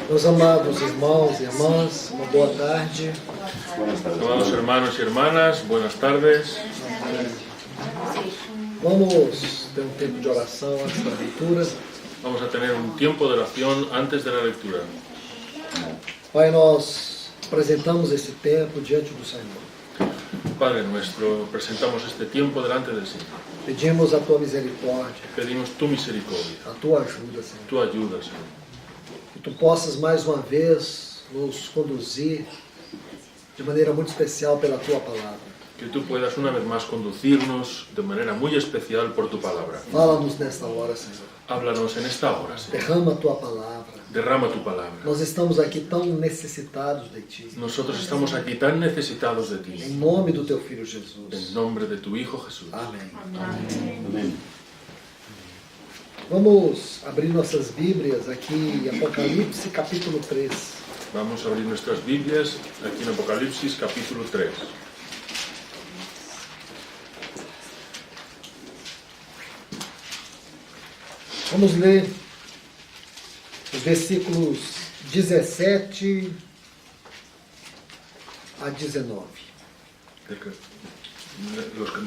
Meus amados irmãos e irmãs, uma boa tarde. Amados hermanos y hermanas, buenas tardes. Vamos ter um tempo de oração antes da leitura. Vamos a tener un tiempo de oración antes de la lectura. Pai, nós apresentamos esse tempo diante do Senhor. Padre nuestro, presentamos este tiempo delante del Señor. Pedimos a Tua misericórdia, Pedimos tu misericordia, a Tua ajuda, Senhor. tu ayuda, Señor. Que Tu possas mais uma vez nos conduzir de maneira muito especial pela Tua palavra. Que tú puedas una vez más conducirnos de manera muy especial por tu palabra. Fala-nos nesta hora, Senhor. Háblanos en esta hora, Señor. Derrama a Tua palavra. Derrama tu palabra. Nós estamos aqui tão necessitados de Ti. Nosotros estamos aquí tan necesitados de Em ti. nome do Teu Filho Jesus. En nombre de tu Hijo Jesús. Amém. Amén. Vamos abrir nossas Bíblias aqui em Apocalipse capítulo 3. Vamos a abrir nuestras Biblias aquí en Apocalipsis capítulo 3. Vamos ler os versículos 17 a 19.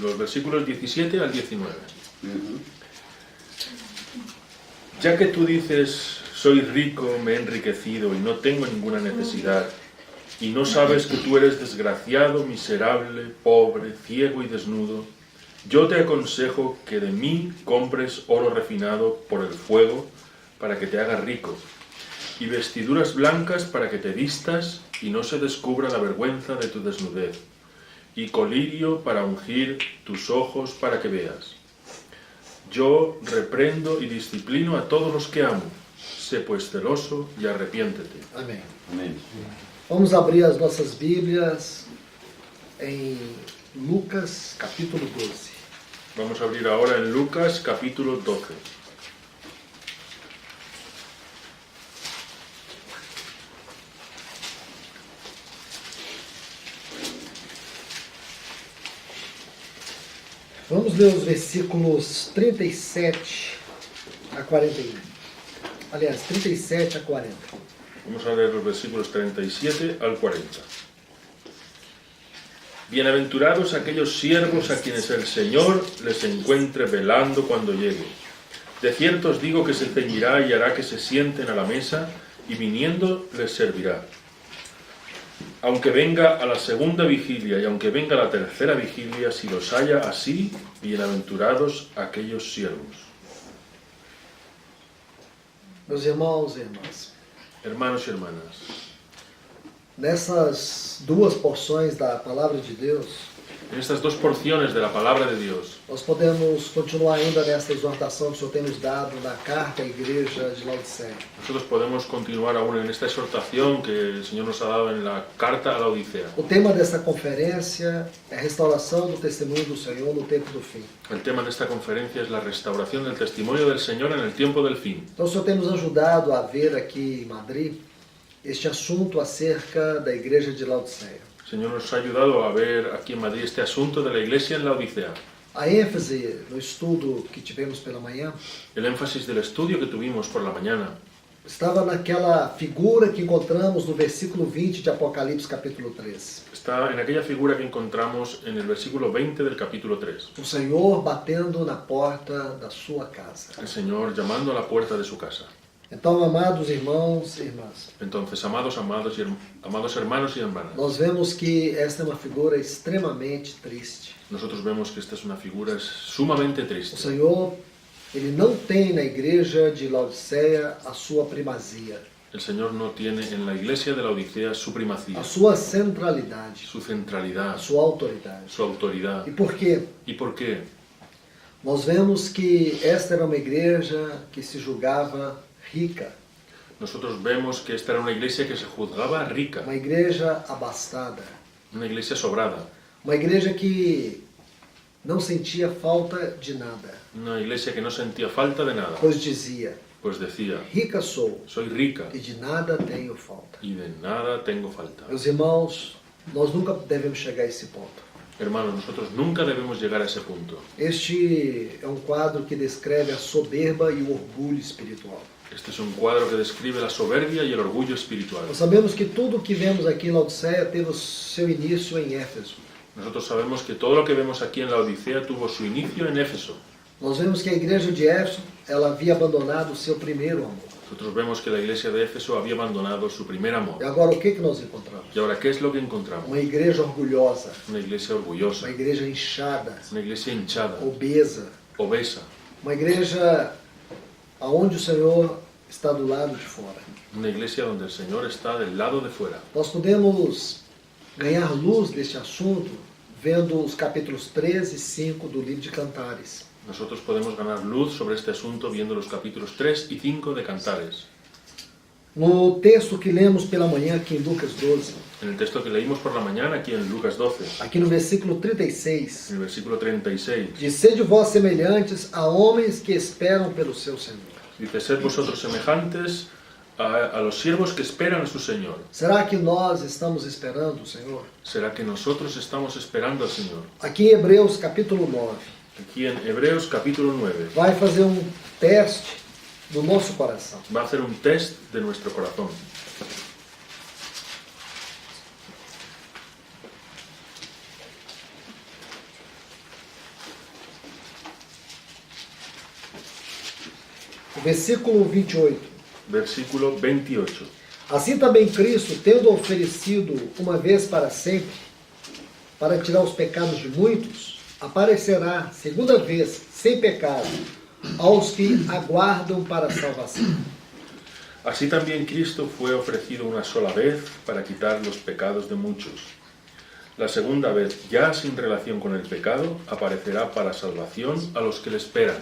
Los versículos 17 al 19. Ya que tú dices, soy rico, me he enriquecido y no tengo ninguna necesidad, y no sabes que tú eres desgraciado, miserable, pobre, ciego y desnudo, yo te aconsejo que de mí compres oro refinado por el fuego para que te haga rico, y vestiduras blancas para que te vistas y no se descubra la vergüenza de tu desnudez, y colirio para ungir tus ojos para que veas. Yo reprendo y disciplino a todos los que amo. Sé pues celoso y arrepiéntete. Amém. Amém. Vamos abrir as nossas Bíblias em Lucas capítulo 12. Vamos a abrir ahora en Lucas capítulo 12. Vamos ler os versículos 37 a 41. Aliás, 37 a 40. Vamos a leer los versículos 37 al 40. Bienaventurados aquellos siervos a quienes el Señor les encuentre velando cuando llegue. De cierto os digo que se ceñirá y hará que se sienten a la mesa, y viniendo les servirá. Aunque venga a la segunda vigilia y aunque venga a la tercera vigilia, si los haya así, bienaventurados aquellos siervos. Meus irmãos e irmãs, Hermanos y hermanas, nessas duas porções da palavra de Deus, en estas dos porciones de la palabra de Dios, nós podemos continuar ainda nessa exortação que o Senhor tem nos dado na carta à igreja de Laodiceia. nosotros podemos continuar aún en esta exhortación que el Señor nos ha dado en la carta a la Odisea. O tema dessa conferência é a restauração do testemunho do Senhor no tempo do fim. El tema de esta conferencia es la restauración del testimonio del Señor en el tiempo del fin. Então o Senhor tem nos ajudado a ver aqui em Madrid este assunto acerca da igreja de Laodiceia. El Señor nos ha ayudado a ver aquí en Madrid este asunto de la iglesia en la Odisea. A ênfase no estudo que tivemos pela manhã El énfasis del estudio que tuvimos por la mañana estava naquela figura que encontramos no versículo 20 de Apocalipse capítulo 3. está en aquella figura que encontramos en el versículo 20 del capítulo 3. O Senhor batendo na porta da sua casa. El Señor llamando a la puerta de su casa. Então, amados irmãos e irmãs, Entonces, amados hermanos y hermanas, nós vemos que esta é uma figura extremamente triste. nosotros vemos que esta es una figura sumamente O triste. Senhor, Ele não tem na igreja de Laodiceia a sua primazia, El Señor no tiene en la iglesia de la Odisea su primacía, a sua centralidade, su a centralidad, sua autoridade. su autoridad. E por quê? ¿Y por qué? Nós vemos que esta era uma igreja que se julgava rica, Nosotros vemos que esta era una iglesia que se juzgaba rica, uma igreja abastada, una iglesia sobrada, uma igreja que não sentia falta de nada, una iglesia que no sentía falta de nada, pois dizia: pues decía, rica sou soy rica e de nada tenho falta. y de nada tengo falta. Meus irmãos, nós nunca devemos chegar a esse ponto. Hermanos, nosotros nunca debemos llegar a ese punto. Este é um quadro que descreve a soberba e o orgulho espiritual. Este es un cuadro que describe la soberbia y el orgullo espiritual. Nós sabemos que tudo o que vemos aqui em Laodiceia teve o seu início em Éfeso. Nosotros sabemos que todo lo que vemos aquí en la Odisea tuvo su inicio en Éfeso. Nós vemos que a igreja de Éfeso, ela havia abandonado o seu primeiro amor. Nosotros vemos que la iglesia de Éfeso había abandonado su primer amor. E agora o que nós encontramos? Y ahora, ¿qué es lo que encontramos? Uma igreja orgulhosa, Una iglesia orgullosa, uma igreja inchada, una iglesia hinchada, obesa, obesa, uma igreja aonde o Senhor está do lado de fora. una iglesia donde el Señor está del lado de fuera. Nós podemos ganhar luz deste assunto vendo os capítulos 3 e 5 do livro de Cantares. Nosotros podemos ganar luz sobre este asunto viendo los capítulos 3 y 5 de Cantares. No texto que lemos pela manhã aqui em Lucas 12, En el texto que leímos por la mañana aquí en Lucas 12, aqui no versículo 36, en el versículo 36, diz: sede vós semelhantes a homens que esperam pelo seu Senhor. dice, sed vosotros semejantes a los siervos que esperan a su Señor. Será que nós estamos esperando o Senhor? ¿Será que nosotros estamos esperando al Señor? Aqui em Hebreus capítulo 9, Aquí en Hebreos capítulo 9 vai fazer um teste do nosso coração. va a hacer un test de nuestro corazón. O versículo 28. Versículo 28. Assim também Cristo, tendo oferecido uma vez para sempre, para tirar os pecados de muitos, aparecerá segunda vez, sem pecado, aos que aguardam para a salvação. Así también Cristo fue ofrecido una sola vez para quitar los pecados de muchos. La segunda vez, ya sin relación con el pecado, aparecerá para salvación a los que le esperan.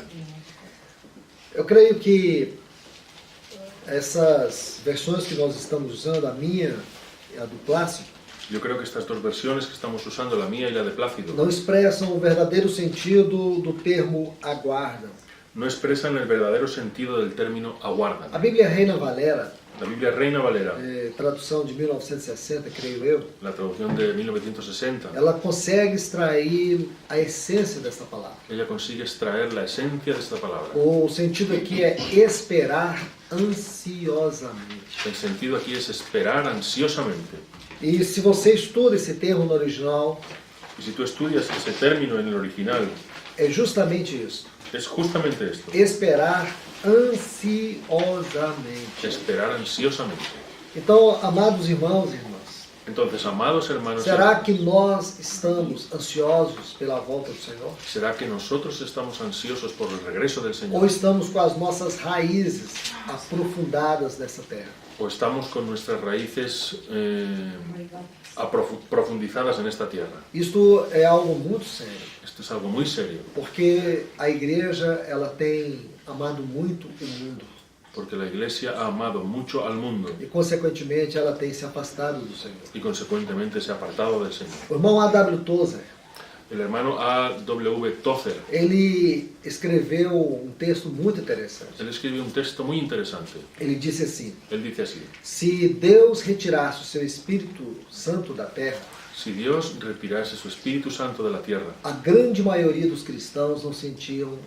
Eu creio que essas versões que nós estamos usando, a minha e a do Plácido, Yo creo que estas dos versiones que estamos usando, la mía y la de Plácido, não expressam o verdadeiro sentido do termo aguardam. no expresan el verdadero sentido del término aguardan. A Bíblia Reina Valera, La Biblia Reina Valera, tradução de 1960, creio eu, la traducción de 1960, ela consegue extrair a essência desta palavra. ella consigue extraer la esencia de esta palabra. O sentido aqui é esperar ansiosamente. El sentido aquí es esperar ansiosamente. E se você estuda esse termo no original, Y si tú estudias ese término en el original, é justamente isso. es justamente esto. Esperar ansiosamente. Esperar ansiosamente. Então, amados irmãos e irmãs, Entonces, amados hermanos, será que nós estamos ansiosos pela volta do Senhor? ¿será que nosotros estamos ansiosos por el regreso del Ou Señor? estamos com as nossas raízes aprofundadas nessa terra? ¿O estamos con nuestras raíces profundizadas en esta tierra? Isto é algo muito sério, Esto es algo muy serio, porque a igreja ela tem amado muito o mundo porque la Iglesia ha amado mucho al mundo e, consequentemente, ela tem se afastado do Senhor. y consecuentemente se ha apartado del Señor. O irmão A.W. Tozer, El hermano A.W. Tozer, ele escreveu um texto muito interessante. él escribe un texto muy interesante. Ele disse assim: Él dice así: se Deus retirasse o seu Espírito Santo da terra, si Dios retirase su Espíritu Santo de la tierra, a grande maioria dos cristãos não sentiriam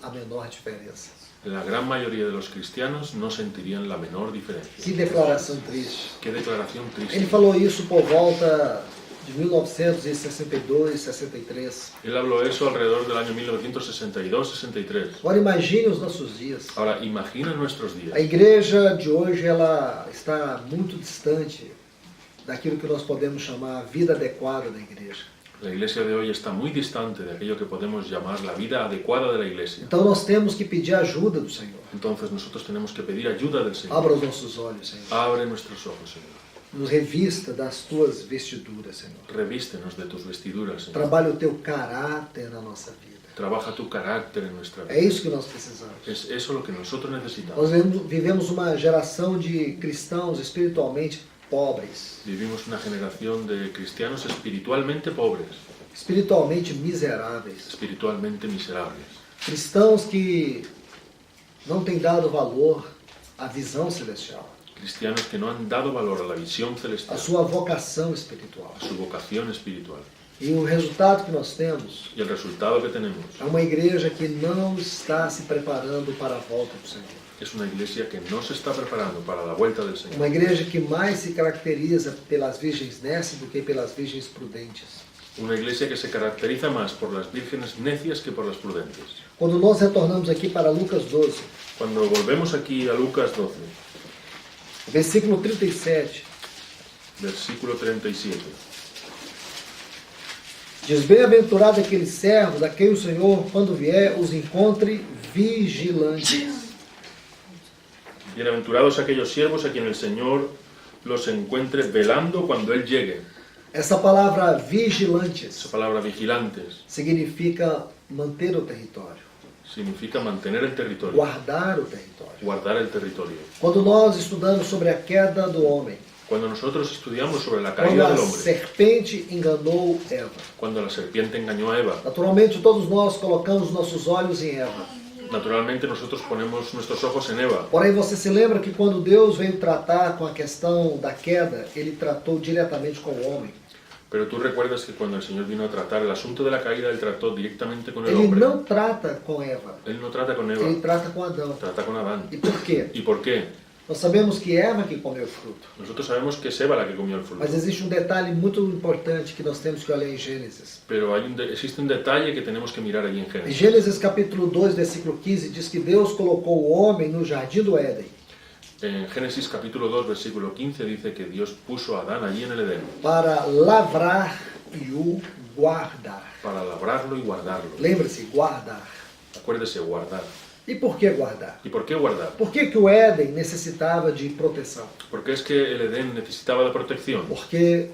a menor diferença. la gran mayoría de los cristianos no sentirían la menor diferencia. Que declaração triste. Qué declaración Ele triste. falou isso por volta de 1962, 63. Él habló eso alrededor del año 1962-63. Agora imagine os nossos dias. Ahora, imagina nuestros A días. igreja de hoje ela está muito distante daquilo que nós podemos chamar a vida adequada da igreja. La iglesia de hoy está muy distante de aquello que podemos llamar la vida adecuada de la iglesia. Então nós temos que pedir ajuda do Senhor. Entonces nosotros tenemos que pedir ayuda del Señor. Abra os nossos olhos, Senhor. Abre nuestros ojos, Señor. Nos revista das tuas vestiduras, Senhor. Revístenos de tus vestiduras, Señor. Trabalha o teu caráter na nossa vida. Trabaja tu carácter en nuestra É vida. isso que nós precisamos. Es eso lo que nosotros necesitamos. Nós vivemos uma geração de cristãos espiritualmente pobres, Vivimos una generación de cristianos espiritualmente pobres, espiritualmente miseráveis. espiritualmente miserables. Cristãos que não têm dado valor à visão celestial, Cristianos que no han dado valor a la visión à celestial, sua vocação espiritual. a su vocación espiritual. E o resultado que nós temos Y el resultado que tenemos é uma igreja que não está se preparando para a volta do Senhor. Es una iglesia que no se está preparando para la vuelta del Señor. Uma igreja que mais se caracteriza pelas virgens necias do que pelas virgens prudentes. Una iglesia que se caracteriza más por las vírgenes necias que por las prudentes. Quando nós retornamos aqui para Lucas 12, Cuando volvemos aquí a Lucas 12, versículo 37, versículo 37, diz: bem-aventurado aqueles servos a quem o Senhor, quando vier, os encontre vigilantes. bienaventurados aquellos siervos a quien el Señor los encuentre velando cuando Él llegue. Essa palavra Esa vigilantes palabra vigilantes significa manter o território, significa mantener el territorio, guardar o território. guardar el territorio. Quando nós estudamos sobre a queda do homem, Cuando nosotros estudiamos sobre la quando caída a del hombre, serpente enganou Eva, cuando la serpiente engañó a Eva, naturalmente todos nós colocamos nossos olhos em Eva. naturalmente nosotros ponemos nuestros ojos en Eva. Porém, você se lembra que quando Deus veio tratar com a questão da queda, Ele tratou diretamente com o homem. Pero tú recuerdas que cuando el Señor vino a tratar el asunto de la caída, Él trató directamente con el Ele hombre. não trata com Eva, Él no trata con Eva, ele trata com Adão. trata con Adán. E por quê? ¿Y por qué? Nós sabemos que é Eva que comeu o fruto. Nosotros sabemos que es Eva la que comió el fruto. Mas existe um detalhe muito importante que nós temos que olhar em Gênesis. Pero existe un detalle que tenemos que mirar allí en Em Génesis. Gênesis capítulo 2, versículo 15, diz que Deus colocou o homem no jardim do Éden En Génesis capítulo 2, versículo 15 dice que Dios puso a Adán allí en el Edén para lavrar e o guardar. para labrarlo y guardarlo. Lembre-se, guardar. Acuérdese, guardar. E por que guardar? ¿Y por qué guardar? Por que o Éden necessitava de proteção? Porque es que el Edén necesitaba de protección, Porque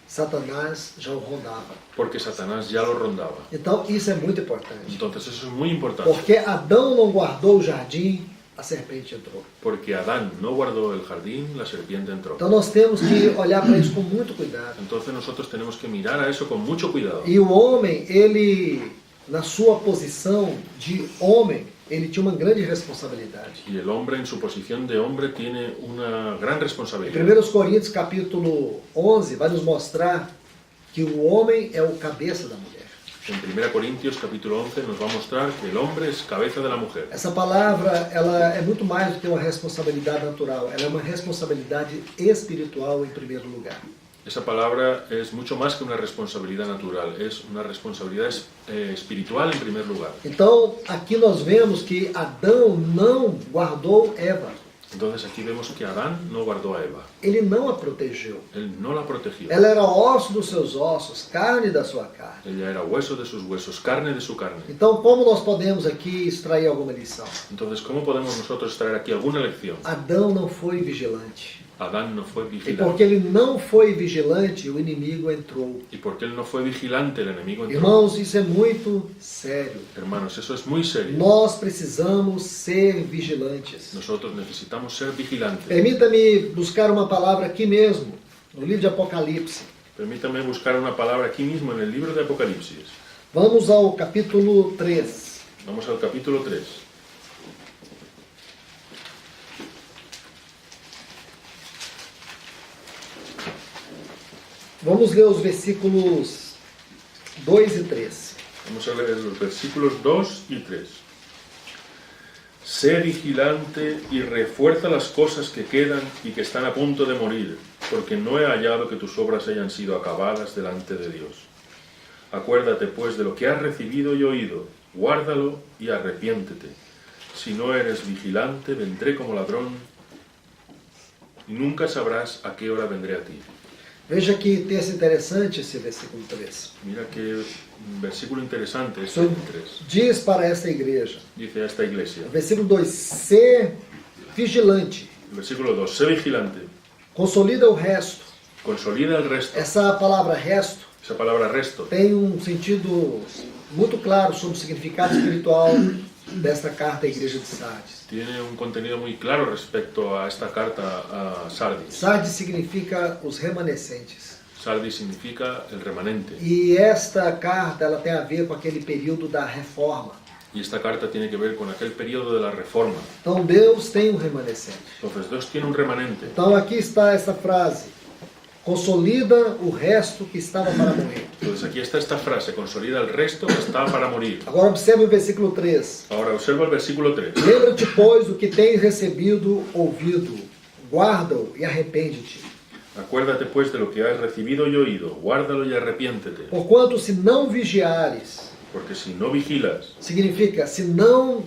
Satanás já o rondava. porque Satanás ya lo rondaba. Então isso é muito importante. Entonces eso es muy importante, Porque Adão não guardou o jardim, a serpente entrou. porque Adán no guardó el jardín, la serpiente entró. Então nós temos que olhar para isso com muito cuidado. Entonces nosotros tenemos que mirar a eso con mucho cuidado. E o homem, ele, na sua posição de homem, ele tinha uma grande responsabilidade. Y el hombre en su posición de hombre tiene una gran Em responsabilidad. 1 Coríntios capítulo 11 vai nos mostrar que o homem é o cabeça da mulher. En 1 Corintios capítulo 11 nos va a mostrar que el hombre es cabeza de la mujer. Essa palavra, ela é muito mais do que uma responsabilidade natural, ela é uma responsabilidade espiritual em primeiro lugar. Esa palabra es mucho más que una responsabilidad natural, es una responsabilidad espiritual en primer lugar. Então, aqui nós vemos que Adão não guardou Eva, Entonces aquí vemos que Adán no guardó a Eva, ele não a protegeu. él no la protegió. Ela era osso dos seus ossos, carne da sua carne. Ella era hueso de sus huesos, carne de su carne. Então, como nós podemos aqui extrair alguma lição? Entonces, ¿cómo podemos nosotros extraer aquí alguna lección? Adão não foi vigilante. Adán no fue E vigilante. porque ele não foi vigilante, o inimigo entrou. Y porque él no fue vigilante, el enemigo entró. Irmãos, isso é muito sério. Hermanos, eso es muy serio. Nós precisamos ser vigilantes. Nosotros necesitamos ser vigilantes. Permita-me buscar uma palavra aqui mesmo, no livro de Apocalipse. Permítame buscar una palabra aquí mismo en el libro de Apocalipsis. Vamos ao capítulo 3. Vamos al capítulo 3. Vamos ler os versículos 2 e 3. Vamos a leer los versículos 2 y 3. Sé vigilante y refuerza las cosas que quedan y que están a punto de morir, porque no he hallado que tus obras hayan sido acabadas delante de Dios. Acuérdate pues de lo que has recibido y oído, guárdalo y arrepiéntete. Si no eres vigilante, vendré como ladrón y nunca sabrás a qué hora vendré a ti. Veja que texto interessante esse versículo 3. Mira qué versículo interesante este So, 3. diz para esta igreja, Dice a esta iglesia. versículo 2, ser vigilante, El versículo 2. Sé vigilante. consolida o resto. Consolida el resto. Essa palavra resto Esa palabra resto tem um sentido muito claro sobre o significado espiritual desta carta à igreja de Sardes. tiene un contenido muy claro respecto a esta carta a Sardis. Sardes significa os remanescentes. Sardis significa el remanente. E esta carta ela tem a ver com aquele período da reforma. Y esta carta tiene que ver con aquel periodo de la reforma. Então Deus tem um remanescente. Entonces Dios tiene un remanente. Então aqui está essa frase. consolida o resto que estava para morrer. Entonces aquí está esta frase, consolida el resto que está para morir. Agora observe o versículo 3. Ahora observa el versículo 3. Lembra-te, pois, do que tens recebido, ouvido, guarda-o e arrepende-te. Acuérdate pues de lo que has recibido y oído, guárdalo y arrepiéntete. Porquanto, se não vigiares, Porque si no vigilas, significa se não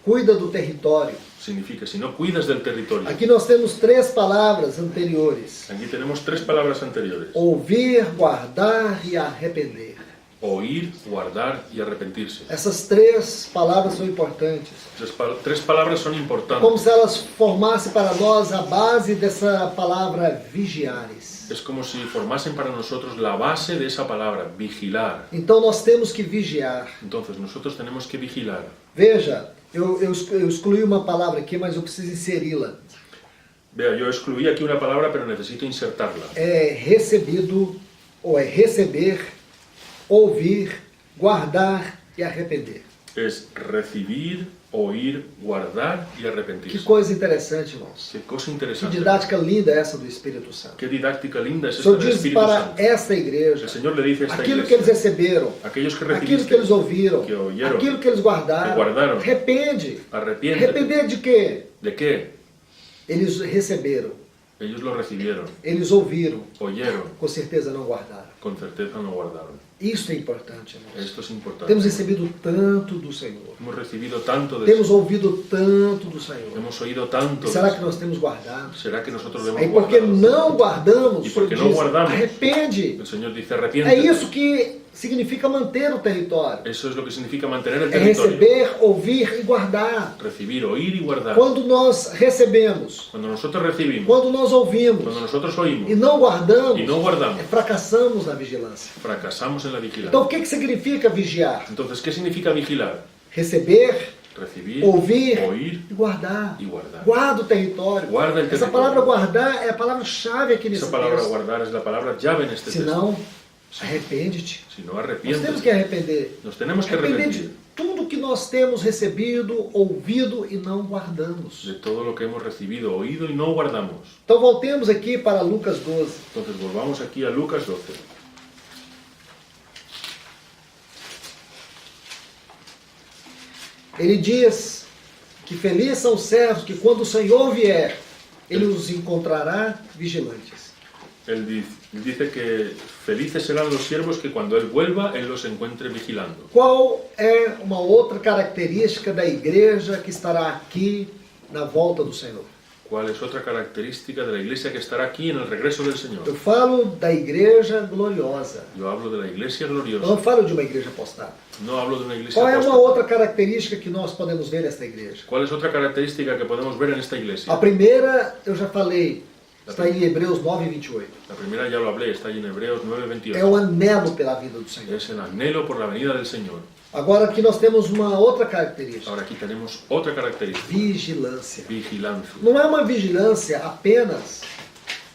cuida do território. significa si no cuidas del territorio. Aqui nós temos 3 palavras anteriores: Aquí tenemos 3 palabras anteriores. ouvir, guardar e arrepender. Oír, guardar y arrepentirse. Essas 3 palavras são importantes. Esas 3 palabras son Como importantes. se elas formassem para nós a base dessa palavra vigiares. Es como si formasen para nosotros la base de esa palabra, vigilar. Então nós temos que vigiar. Entonces nosotros tenemos que vigilar. Veja, eu excluí uma palavra aqui, mas eu preciso inseri-la. Vea, yo excluí aquí una palabra, pero necesito insertarla. É recebido, ou é receber, ouvir, guardar e arrepender. Es recibir, oír, guardar y Que arrepentirse. coisa interessante, irmãos. Qué cosa Que interesante. didática linda essa do Espírito Santo. Qué didáctica linda es O esta Senhor del diz Espíritu para Santo. esta igreja El Señor le dice a esta aquilo que eles iglesia, receberam, aquellos que aquilo que recibiste, eles ouviram, que oyeron, aquilo que eles guardaram. que guardaram. Arrepende. arrepiéntete. Arrepender de quê? ¿De qué? Eles receberam, Ellos lo recibieron, eles ouviram, oyeron, com certeza não guardaram. con certeza no guardaron. Isso é importante, irmãos. Esto es importante. Temos recebido tanto do Senhor. Hemos recibido tanto de Temos Él. ouvido tanto do Senhor. Hemos oído tanto E de será Él. que nós temos guardado? ¿Será que nosotros lo Aí hemos porque guardado? não guardamos, E o Senhor porque não diz, guardamos. arrepende. El Señor dice, É arrepiéntete. isso que significa manter o território. Eso es lo que significa mantener el É territorio. receber, ouvir e guardar. Recibir, oír y guardar. Quando nós recebemos, Cuando nosotros recibimos, quando nós ouvimos cuando nosotros oímos e não guardamos, y no guardamos, fracassamos na vigilância. fracasamos en la Então vigilancia. o que significa vigiar? Entonces, ¿qué significa vigilar? Receber, Recibir, ouvir oír e guardar. y guardar. Guarda o território. Guarda el Essa território. palavra guardar é a palavra-chave aqui nesse Esa palabra texto. guardar es la palabra llave en este Se texto. não, arrepende-te. Si no, Nós temos arrepiéntete. que arrepender. Nos tenemos que Arrepender arrepentir de tudo que nós temos recebido, ouvido e não guardamos. de todo lo que hemos recibido, oído y no guardamos. Então voltemos aqui para Lucas 12. Entonces volvamos aquí a Lucas 12. Ele diz que felizes são os servos que quando o Senhor vier, ele os encontrará vigilantes. Él dice que felices serán los siervos que cuando Él vuelva, Él los encuentre vigilando. Qual é uma outra característica da igreja que estará aqui na volta do Senhor? ¿Cuál es otra característica de la iglesia que estará aquí en el regreso del Señor? Eu falo da igreja gloriosa. Yo hablo de la iglesia Eu gloriosa. não falo de uma igreja apostada. No hablo de una iglesia Qual é uma apóstata. outra característica que nós podemos ver nesta igreja? ¿Cuál es otra característica que podemos ver en esta iglesia? A primeira, eu já falei, está em Hebreus 9:28. La primera ya lo hablé, está ahí en Hebreos É 9:28. o anelo pela vida do Senhor. Es el anhelo por la venida del Señor. Agora aqui nós temos uma outra característica. Ahora aquí tenemos otra característica. Vigilância. Vigilancia. Não é uma vigilância apenas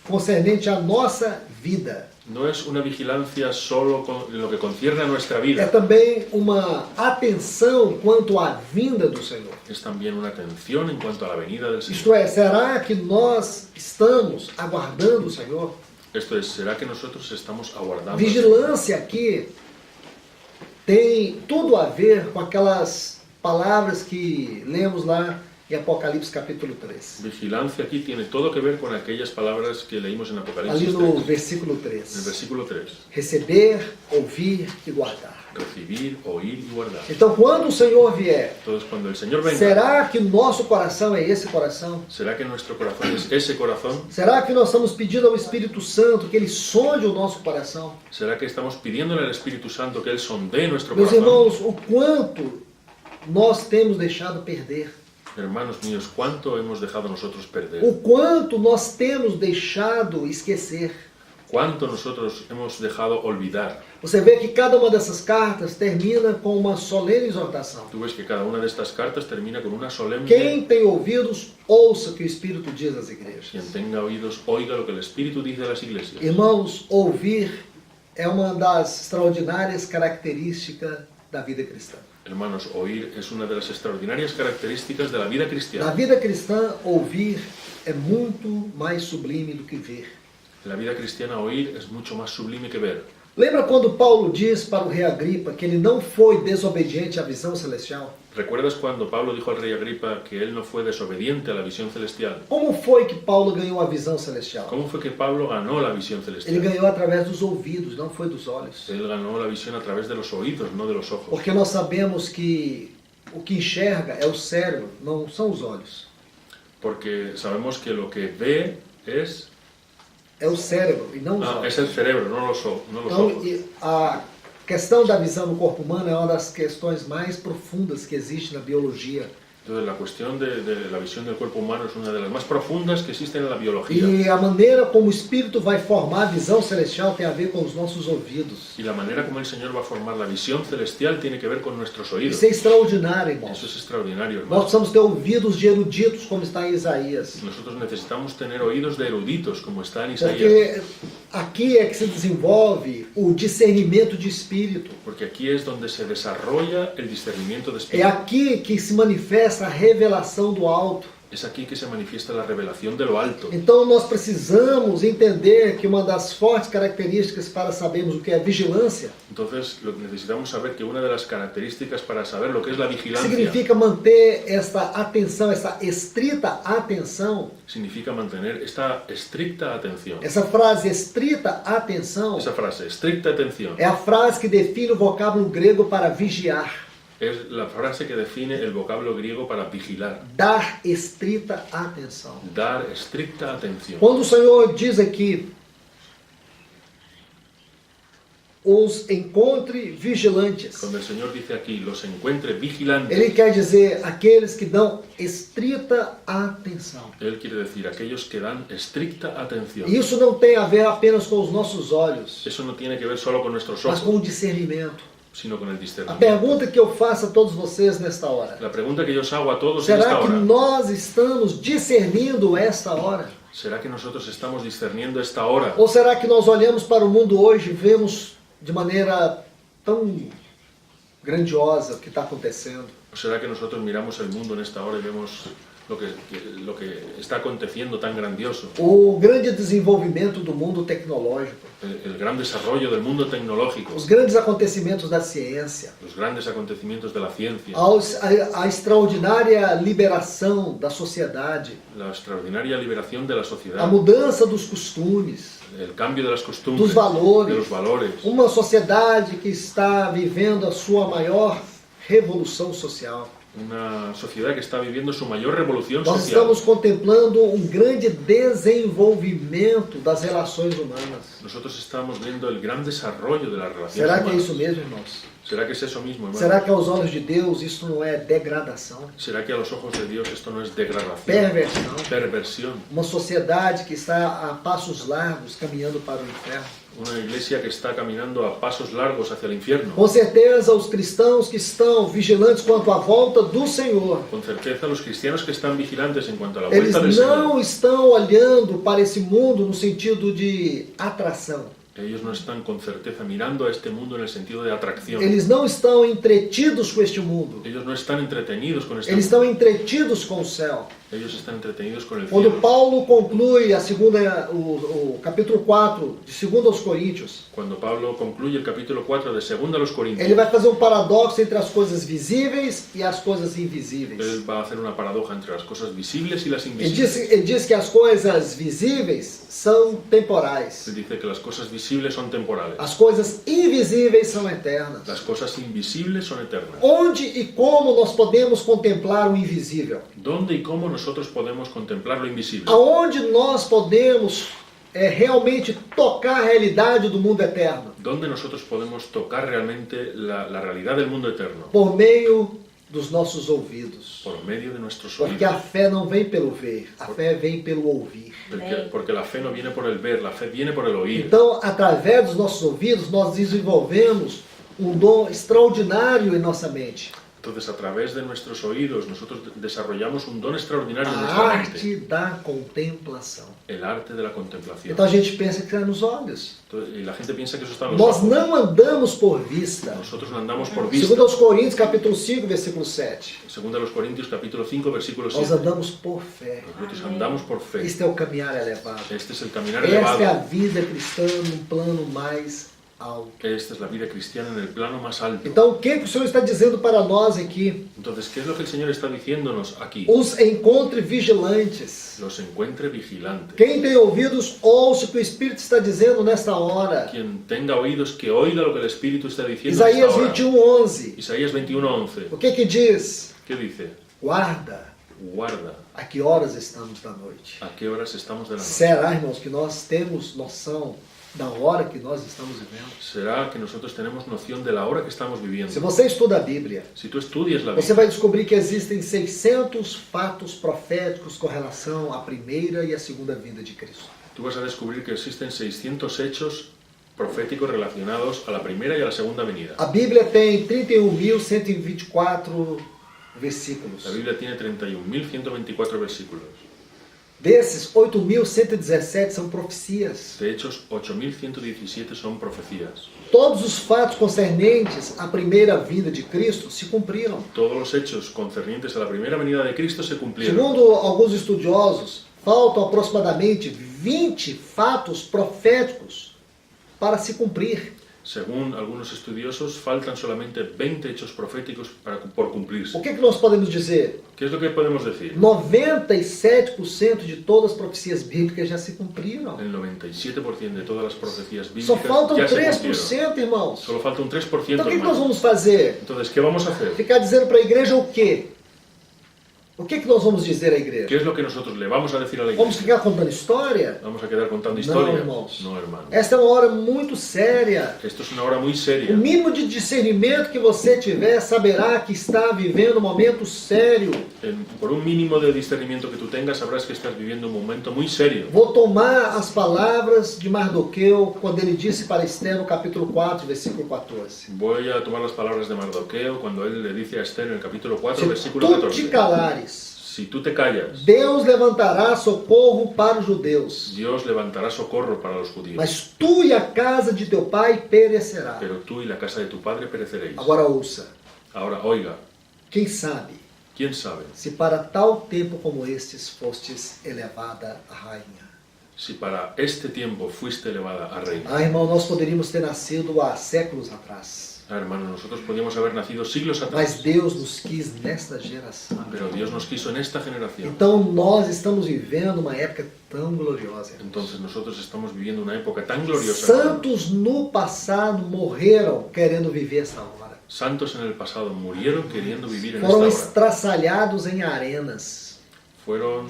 concernente à nossa vida. No es una vigilancia solo en lo que concierne a nuestra É vida. também uma atenção quanto à vinda do Senhor. Es también una atención en cuanto a la venida del Señor. Isto é, será que nós estamos aguardando o Senhor? Esto es, ¿será que nosotros estamos aguardando? Vigilância aqui tem tudo a ver com aquelas palavras que lemos lá em Apocalipse capítulo 3. Vigilancia aquí tiene todo que ver con aquellas palabras que leímos en Ali Apocalipsis no 3, versículo en el 3. versículo 3. Receber, ouvir e guardar. Recibir, oír y guardar. Então, quando o Senhor vier, Entonces, cuando el Señor venga, será que nosso coração é esse coração? ¿será que nuestro corazón es ese corazón? Será que nós estamos pedindo ao Espírito Santo que ele sonde o nosso coração? ¿Será que estamos pidiéndole al Espíritu Santo que Él sondee nuestro Meus corazón? irmãos, o quanto nós temos deixado perder. Hermanos míos, ¿cuánto hemos dejado nosotros perder? O quanto nós temos deixado esquecer. ¿Cuánto nosotros hemos dejado olvidar? Você vê que cada uma dessas cartas termina com uma solene exortação. Tú ves que cada una de estas cartas termina con una solemne: Quem tem ouvidos, ouça o que o Espírito diz às igrejas. quien tenga oídos, oiga lo que el Espíritu dice a las iglesias. Irmãos, ouvir é uma das extraordinárias características da vida cristã. Hermanos, oír es una de las extraordinarias características de la vida Na cristiana. vida cristã, ouvir é muito mais sublime do que ver. En la vida cristiana oír es mucho más sublime que ver. Lembra quando Paulo diz para o rei Agripa que ele não foi desobediente à visão celestial? ¿Recuerdas cuando Pablo dijo al rey Agripa que él no fue desobediente a la visión celestial? Como foi que Paulo ganhou a visão celestial? ¿Cómo fue que Pablo ganó la visión Ele celestial? ganhou através dos ouvidos, não foi dos olhos. Él ganó la visión a través de los oídos, no de los ojos. Porque nós sabemos que o que enxerga é o cérebro, não são os olhos. Porque sabemos que lo que ve es... É o cérebro e não os Ah, olhos. es el cerebro, no los Então, ojos. a questão da visão no corpo humano é uma das questões mais profundas que existe na biologia. Entonces la cuestión de la visión del cuerpo humano es una de las más profundas que existen en la biología. E a maneira como o Espírito vai formar a visão celestial tem a ver com os nossos ouvidos. Y la manera como el Señor va a formar la visión celestial tiene que ver con nuestros oídos. Isso é extraordinário, Eso irmãos. es extraordinario, Nós hermano. precisamos ter ouvidos de eruditos, como está em Isaías. Nosotros necesitamos tener oídos de eruditos, como está en Isaías. Porque aqui é que se desenvolve o discernimento de espírito. Porque aquí es donde se desarrolla el discernimiento de É espíritu. aqui que se manifesta a revelação do alto. Es aquí que se manifiesta la revelación de lo alto. Então nós precisamos entender que uma das fortes características para sabermos o que é vigilância Entonces necesitamos saber que una de las características para saber lo que es la vigilancia significa manter esta atenção, essa estrita atenção. significa mantener esta estricta atención. Essa frase estrita atenção Esa frase, estricta atención, é a frase que define o vocábulo grego para vigiar. es la frase que define el vocablo griego para vigilar. Dar estrita atenção. Dar estricta atención. Quando o Senhor diz aqui, os encontre vigilantes, Cuando el Señor dice aquí, los encuentre vigilantes, Ele quer dizer aqueles que dão estrita atenção. Él quiere decir aquellos que dan estricta atención. E isso não tem a ver apenas com os nossos olhos, Eso no tiene que ver solo con nuestros mas com ojos, o discernimento. sino con el A discernimiento. pergunta que eu faço a todos vocês nesta hora: La pregunta que yo os hago a todos en será esta que hora, nós estamos discernindo esta hora? ¿será que nosotros estamos discerniendo esta hora? Ou será que nós olhamos para o mundo hoje e vemos de maneira tão grandiosa o que está acontecendo? ¿O será que nosotros miramos el mundo en esta hora y vemos lo que está aconteciendo tan grandioso? O grande desenvolvimento do mundo tecnológico, El gran desarrollo del mundo tecnológico, os grandes acontecimentos da ciência, los grandes acontecimientos de la ciencia, a extraordinária liberação da sociedade, la extraordinaria liberación de la a sociedad, mudança dos costumes, el cambio de las dos costumbres, valores, de los valores, uma sociedade que está vivendo a sua maior revolução social. una sociedad que está viviendo su mayor revolución Nós social. estamos contemplando um grande desenvolvimento das relações humanas. Nosotros estamos viendo el gran desarrollo de las relaciones Será que é humanas. isso mesmo, irmãos? ¿Será que es eso mismo, hermano? Será que aos olhos de Deus isso não é degradação, ¿Será que a los ojos de Dios esto no es degradación, perversão? perversión? Uma sociedade que está a passos largos caminhando para o inferno. Una iglesia que está caminando a pasos largos hacia el infierno. Com certeza, os cristãos que estão vigilantes quanto à volta do Senhor, Con certeza los cristianos que están vigilantes en cuanto a la eles vuelta del Señor, não estão olhando para esse mundo no sentido de atração. ellos no están con certeza mirando a este mundo en el sentido de atracción. Eles não estão entretidos com este mundo. Ellos no están entretenidos con este Eles mundo. estão entretidos com o céu. Ellos están entretenidos con el Quando cielo. Paulo conclui o capítulo 4 de 2 aos Coríntios, Cuando Pablo concluye el capítulo 4 de 2 a los Corintios, ele vai fazer um paradoxo entre as coisas visíveis e as coisas invisíveis. él va a hacer una paradoja entre las cosas visibles y las Ele invisibles. diz que as coisas visíveis são temporais. Él dice que las cosas visibles son temporales. As coisas invisíveis são eternas. Las cosas invisibles son eternas. Onde e como nós podemos contemplar o invisível? ¿Dónde y cómo nosotros podemos contemplar lo invisible? Aonde nós podemos realmente tocar a realidade do mundo eterno? ¿Dónde nosotros podemos tocar realmente la realidad del mundo eterno? Por meio dos nossos ouvidos. Por medio de nuestros Porque a oídos. fé não vem pelo ver, a fé vem pelo ouvir. Porque la fe no viene por el ver, la fe viene por el oír. Então, através dos nossos ouvidos, nós desenvolvemos um dom extraordinário em nossa mente. Entonces, a través de nuestros oídos, nosotros desarrollamos un don extraordinario en A nuestra mente, arte da contemplação. el arte de la contemplación. Então a gente pensa que está nos olhos. Entonces, y la gente piensa que eso está en los Nós ojos. não andamos por vista. Nosotros no andamos por vista. Segundo aos Coríntios, capítulo 5, versículo 7. Segundo a los Corintios, capítulo 5, versículo Nós 7. andamos por fé. Nosotros andamos por fe. Este é o caminhar elevado. Este es el caminar Esta elevado. é a vida cristã num plano mais alto. Esta es la vida cristiana en el plano más alto. Então, o que o Senhor está dizendo para nós aqui? Entonces, ¿qué es lo que el Señor está diciéndonos aquí? Os encontre vigilantes. Los encuentre vigilantes. Quem tem ouvidos, ouça o que o Espírito está dizendo nesta hora. Quien tenga oídos, que oiga lo que el Espíritu está diciendo en Isaías esta hora. 21:11. Isaías 21:11. O que diz? ¿Qué dice? Guarda Guarda a que horas estamos da noite. a qué horas estamos de la noche. Será, irmãos, que nós temos noção da hora que nós estamos vivendo? Será que nosotros tenemos noción de la hora que estamos Se viviendo. você estuda a Bíblia, Si tú estudias la você Biblia, vai descobrir que existem 600 fatos proféticos com relação à primeira e à segunda vinda de Cristo. tú vas a descubrir que existen 600 hechos proféticos relacionados a la primera y a la segunda venida. A Bíblia tem 31.124 versículos. La Biblia tiene 31.124 versículos. Desses, 8.117 são profecias. De hechos, 8.117 son profecías. Todos os fatos concernentes à primeira vinda de Cristo se cumpriram. Todos los hechos concernientes a la primera venida de Cristo se cumplieron. Segundo alguns estudiosos, faltam aproximadamente 20 fatos proféticos para se cumprir. Según algunos estudiosos, faltan solamente 20 hechos proféticos por cumplirse. O que nós podemos dizer? ¿Qué es lo que podemos decir? 97% de todas as profecias bíblicas já se cumpriram. El 97% de todas las profecías Só bíblicas faltam ya se 3%, cumplieron. irmãos. Solo falta un 3%, Então o que nós hermano. vamos fazer? Entonces, ¿qué vamos a hacer? Ficar dizendo para a igreja o quê? O que nós vamos dizer à igreja? ¿Qué es lo que nosotros le vamos a decir a la Vamos iglesia? ficar contando história? ¿Vamos a quedar contando Não, historias? irmãos. No, hermano. Esta é uma hora muito séria. Esto es una hora muy O seria. mínimo de discernimento que você tiver saberá que está vivendo um momento sério. Por un mínimo de discernimiento que tú tengas, sabrás que estás viviendo un momento muy serio. Vou tomar as palavras de Mardoqueu quando ele disse para Esther no capítulo 4, versículo 14. Voy a tomar las palabras de Mardoqueo cuando él le dice a Esther en el capítulo 4, Se versículo tu te 14. calares, Si tú te callas, Deus levantará socorro para os judeus, Dios levantará socorro para los judíos. mas tu e a casa de teu pai perecerá. Pero tú y la casa de tu padre pereceréis. Agora ouça, Ahora, oiga, quem sabe ¿quién sabe se para tal tempo como estes fostes elevada a rainha? si para este tiempo fuiste elevada a reina? Ah, irmão, nós poderíamos ter nascido há séculos atrás, Ah, hermano, nosotros podíamos haber nacido siglos mas atrás, Deus nos quis nesta geração. pero Dios nos quiso en esta generación. Então nós estamos vivendo uma época tão gloriosa. irmãos. Entonces nosotros estamos viviendo una época tan gloriosa. hermano. Santos no passado morreram querendo viver essa hora. Santos en el pasado murieron queriendo vivir en Foram esta hora. estraçalhados em arenas, Fueron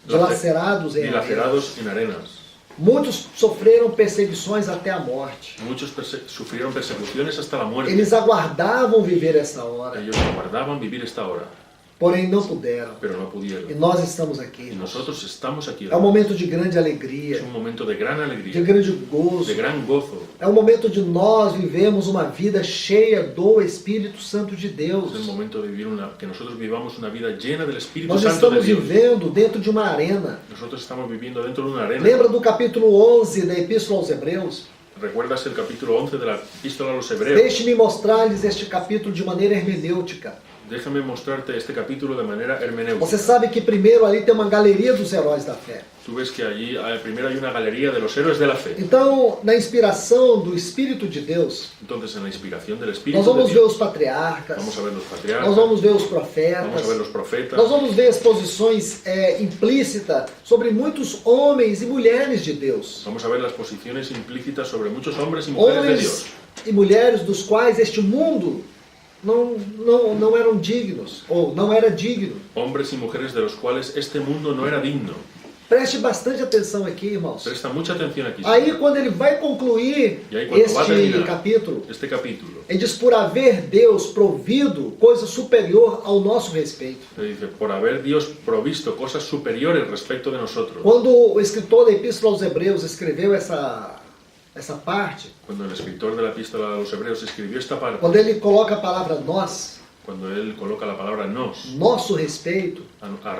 dilacerados em arenas. dilacerados en arenas. Muitos sofreram perseguições até a morte. Muchos sufrieron persecuciones hasta la muerte. Eles aguardavam viver essa hora, Ellos aguardaban vivir esta hora, porém não puderam. pero no E pudieron. nós estamos aqui. Y irmãos. nosotros estamos aquí. É um momento de grande alegria, Es un momento de gran de alegría, grande gozo. de gran gozo. É um momento de nós vivemos uma vida cheia do Espírito Santo de Deus. Es el momento de vivir que nosotros vivamos una vida llena del Espíritu Nós Santo de estamos Dios. vivendo dentro de uma arena. Nosotros estamos viviendo dentro de una arena. Lembra do capítulo 11 da Epístola aos Hebreus? ¿Recuerdas el capítulo 11 de la Epístola a los Hebreos? Deixe-me mostrar-lhes este capítulo de maneira hermenêutica. Déjame mostrarte este capítulo de manera hermenéutica. Você sabe que primeiro ali tem uma galeria dos heróis da fé. Tú ves que allí primero hay una galería de los héroes de la fe. Então, na inspiração do Espírito de Deus, Entonces, en la inspiración del nós Espíritu vamos de ver Dios, os patriarcas, vamos a ver los nós patriarcas, vamos ver os vamos a profetas, ver los profetas, nós vamos ver as posições implícitas sobre muitos homens e mulheres de Deus. vamos a ver las posiciones implícitas sobre muchos hombres y mujeres de Dios. Homens e mulheres dos quais este mundo não eram dignos, ou não era digno. Hombres y mujeres de los cuales este mundo no era digno. Preste bastante atenção aqui, irmãos. Presta mucha atención aquí. Aí, quando ele vai concluir E aí, quando vai este terminar capítulo, este capítulo, ele diz: por haver Deus provido coisa superior ao nosso respeito. le dice, por haber Dios provisto cosas superiores respecto de nosotros. Quando o escritor da Epístola aos Hebreus escreveu essa parte, Cuando el escritor de la Epístola a los Hebreos escribió esta parte, quando ele coloca a palavra nós, cuando él coloca la palabra nos nosso respeito.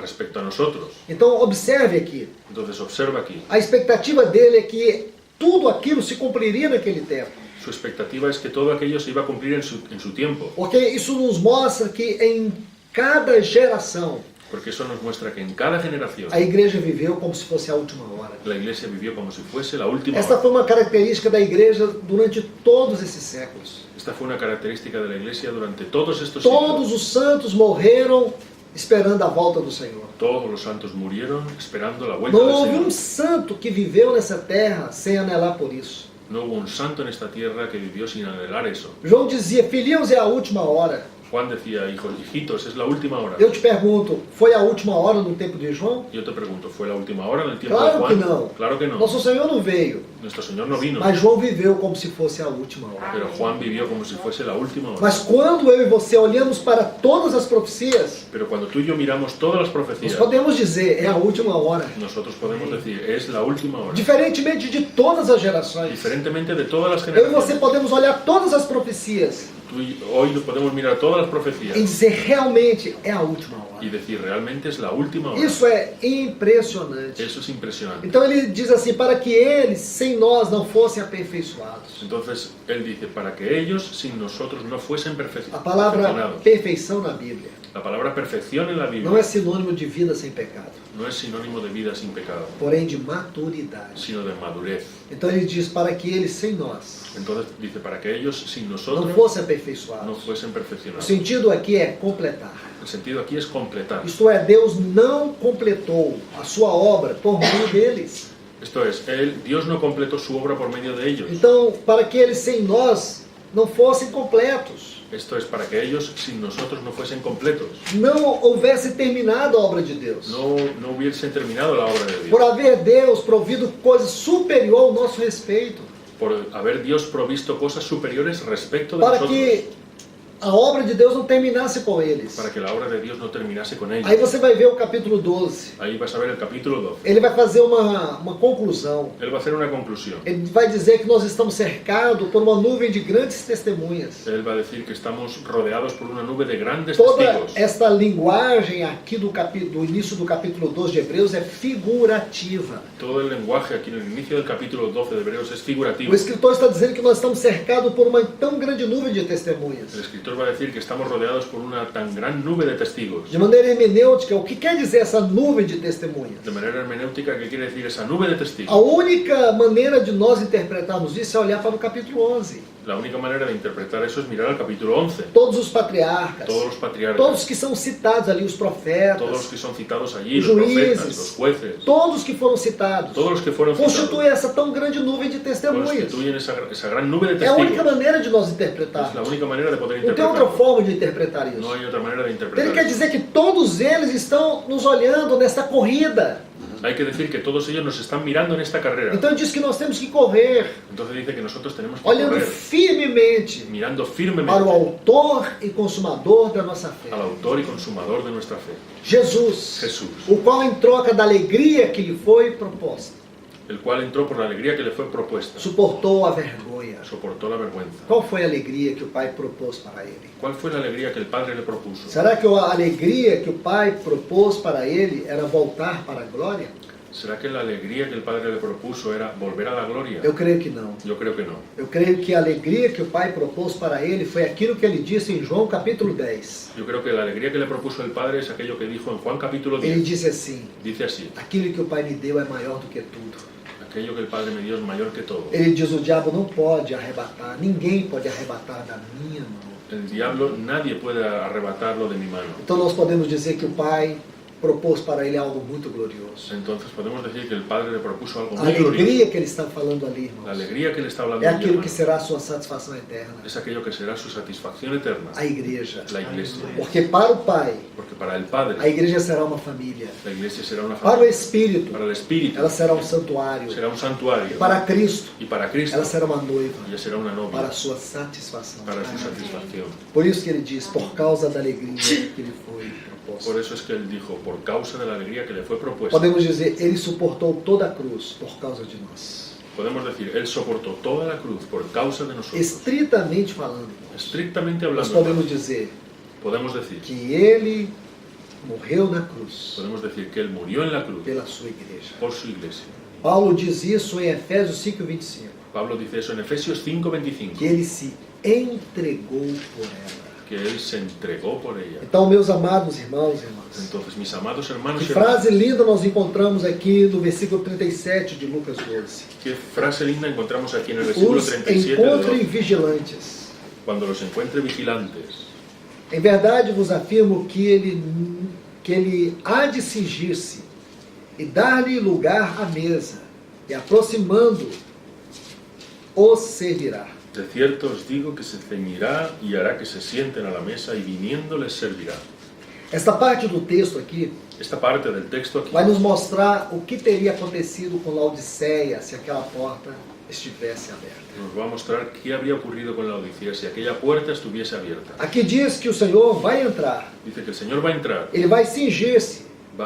respecto a nosotros. Então observe aqui, Entonces observa aquí, a expectativa dele é que tudo aquilo se cumpriria naquele tempo. su expectativa es que todo aquello se iba a cumplir en su tiempo, Porque isso nos mostra que em cada geração porque eso nos muestra que en cada generación a igreja viveu como se fosse a última hora. la iglesia vivió como si fuese la última Esta hora. foi uma característica da igreja durante todos esses séculos. Esta fue una característica de la iglesia durante todos estos siglos. Todos os santos morreram esperando a volta do Senhor. Todos los santos murieron esperando la vuelta Não del houve Señor. um santo que viveu nessa terra sem anelar por isso. No hubo un santo en esta tierra que vivió sin anhelar eso. João dizia, filhinhos, é a última hora. Juan decía, hijitos, es la última hora. Eu te pergunto, foi a última hora no tempo de João? Yo te pregunto, ¿fue la última hora en el tiempo Claro de que Juan? não. Claro que no. Nosso Senhor não veio, Nuestro Señor no vino, mas João viveu como se fosse a última hora. pero Juan vivió como si fuese la última hora. Mas quando eu e você olhamos para todas as profecias, Pero cuando tú y yo miramos todas las nós profecías, podemos dizer, é a última hora. nosotros podemos decir, es la última hora. Diferentemente de todas as gerações. Diferentemente de todas las Eu e você generaciones, podemos olhar todas as profecias tú y hoy podemos mirar todas las profecías e dizer, realmente é a última y hora. decir, realmente es la última hora. Isso é impressionante. Eso es impresionante. Então ele diz assim, para que eles, sem nós, não fossem aperfeiçoados. Entonces, él dice, para que ellos sin nosotros no fuesen A palavra perfeccionados. perfeição na Bíblia La palabra perfección en la não Biblia é sinônimo de vida sem pecado, no es sinónimo de vida sin pecado, porém de maturidade. sino de madurez. Então ele diz para que eles, sem nós, Entonces dice, para que ellos sin não nosotros fossem no aperfeiçoados. fuesen O perfeccionados. sentido aqui é completar. El sentido aquí es completar. Isto é, Deus não completou a sua obra por meio deles. Esto es, Dios no completó su obra por medio de ellos. Então, para que eles sem nós não fossem completos, Esto es para que ellos sin nosotros no fuesen completos. não houvesse terminado a obra de Deus. No hubiesen terminado la obra de Por Dios. haver Deus provido coisa superior ao nosso respeito. Por haber Dios provisto cosas superiores respecto de Para nosotros. que a obra de Deus não terminasse com eles. Para que la obra de Dios no terminase con ellos. Aí você vai ver o capítulo 12. Ahí vas a ver el capítulo 12. Ele vai fazer uma conclusão. Él va a hacer una conclusión. Ele vai dizer que nós estamos cercados por uma nuvem de grandes testemunhas. Él va a decir que estamos rodeados por una nube de grandes Toda testigos. esta linguagem aqui do início do capítulo 12 de Hebreus é figurativa. Todo el lenguaje aquí en el inicio del capítulo 12 de Hebreos es figurativo. O escritor está dizendo que nós estamos cercados por uma tão grande nuvem de El testemunhas. escritor va a decir que estamos rodeados por una tan gran nube de testigos. De maneira hermenêutica, o que quer dizer essa nuvem de testemunhas? De manera hermenéutica, ¿qué quiere decir esa nube de A testigos? única maneira de nós interpretarmos isso é olhar para o capítulo 11. La única manera de interpretar eso es mirar al capítulo 11. Todos os patriarcas, Todos los patriarcas, todos que são citados ali, os todos los profetas, que son citados allí, Os los profetas, juízes. los jueces, todos que foram citados, todos los que fueron citados, constituem essa tão grande nuvem de testemunhas. constituyen esa gran nube de É a única testigos. maneira de nós Es la interpretarmos. única manera de poder Não tem outra interpretar. forma de interpretar No isso. hay otra manera de Ele interpretar. quer dizer que todos eles estão nos olhando nesta corrida. Hay que decir que todos ellos nos están mirando en esta carrera. Então ele diz que nós temos que correr, Entonces dice que nosotros tenemos que olhando correr, firmemente mirando para o firmemente autor e consumador da nossa fé. al autor y consumador de nuestra fe, Jesus, Jesús, o qual em troca da alegria que lhe foi proposta, el cual entró por la alegría que le fue propuesta, suportou a vergonha. soportó la vergüenza. Qual foi a alegria que o Pai propôs para ele? ¿Cuál fue la alegría que el Padre le propuso? Será que a alegria que o Pai propôs para ele era voltar para a glória? ¿Será que la alegría que el Padre le propuso era volver a la gloria? Eu creio que não. Yo creo que no. Eu creio que a alegria que o Pai propôs para ele foi aquilo que ele disse em João capítulo 10. Yo creo que la alegría que le propuso el Padre es aquello que dijo en Juan capítulo Ele 10. disse assim: Dice así, aquilo que o Pai me deu é maior do que tudo. aquello que el Padre me dio es mayor que todo. Ele diz: o diabo não pode arrebatar, ninguém pode arrebatar da minha mão. El diablo, nadie puede arrebatarlo de mi mano. Então nós podemos dizer que o Pai propôs para ele algo muito glorioso. Entonces podemos decir que el Padre le propuso algo A muy glorioso. alegria que ele está falando ali, La irmãos, alegría que le está hablando é allí, aquilo hermano, que será a sua satisfação eterna. es aquello que será su satisfacción eterna, A igreja. la iglesia. Porque para o Pai, Porque para el a Padre, igreja será uma família. la iglesia será una Para o familia. Espírito, Para el Espíritu, ela será um santuário. será un santuario. Para Cristo, Y para Cristo, ela será uma noiva. ella será una Para novia, a sua satisfação. para su satisfacción. Por isso que ele diz, por causa da alegria que lhe foi Por proposta. eso es que él dijo, por causa de la alegría que le fue propuesta. Podemos dizer, ele suportou toda a cruz por causa de nós. Podemos decir, él soportó toda la cruz por causa de nosotros. Estritamente falando, Estrictamente nós hablando, podemos dizer, podemos decir que ele morreu na cruz que Él murió en la cruz pela sua igreja. por su iglesia. Paulo diz isso em Efésios 5:25, Pablo dice eso en Efesios 5:25, que ele se entregou por ela. que Él se entregó por ella. Então, meus amados irmãos e irmãs, Entonces, mis amados hermanos que y hermanas, frase linda nós encontramos aqui no versículo 37 de Lucas 12. qué frase linda encontramos aquí en el versículo Os 37 de encontrem 12. vigilantes. Cuando los encuentre vigilantes, Em verdade vos afirmo que ele há de cingir-se e dar-lhe lugar à mesa, e aproximando, os servirá. de cierto os digo que se ceñirá y hará que se sienten a la mesa y viniendo les servirá. Esta parte do texto aqui Esta parte del texto aquí vai nos mostrar o que teria acontecido com Laodiceia se aquela porta estivesse aberta. nos va a mostrar qué habría ocurrido con la Odisea si aquella puerta estuviese abierta. Aqui diz que o Senhor vai entrar, Dice que el Señor va a entrar, ele vai cingir-se.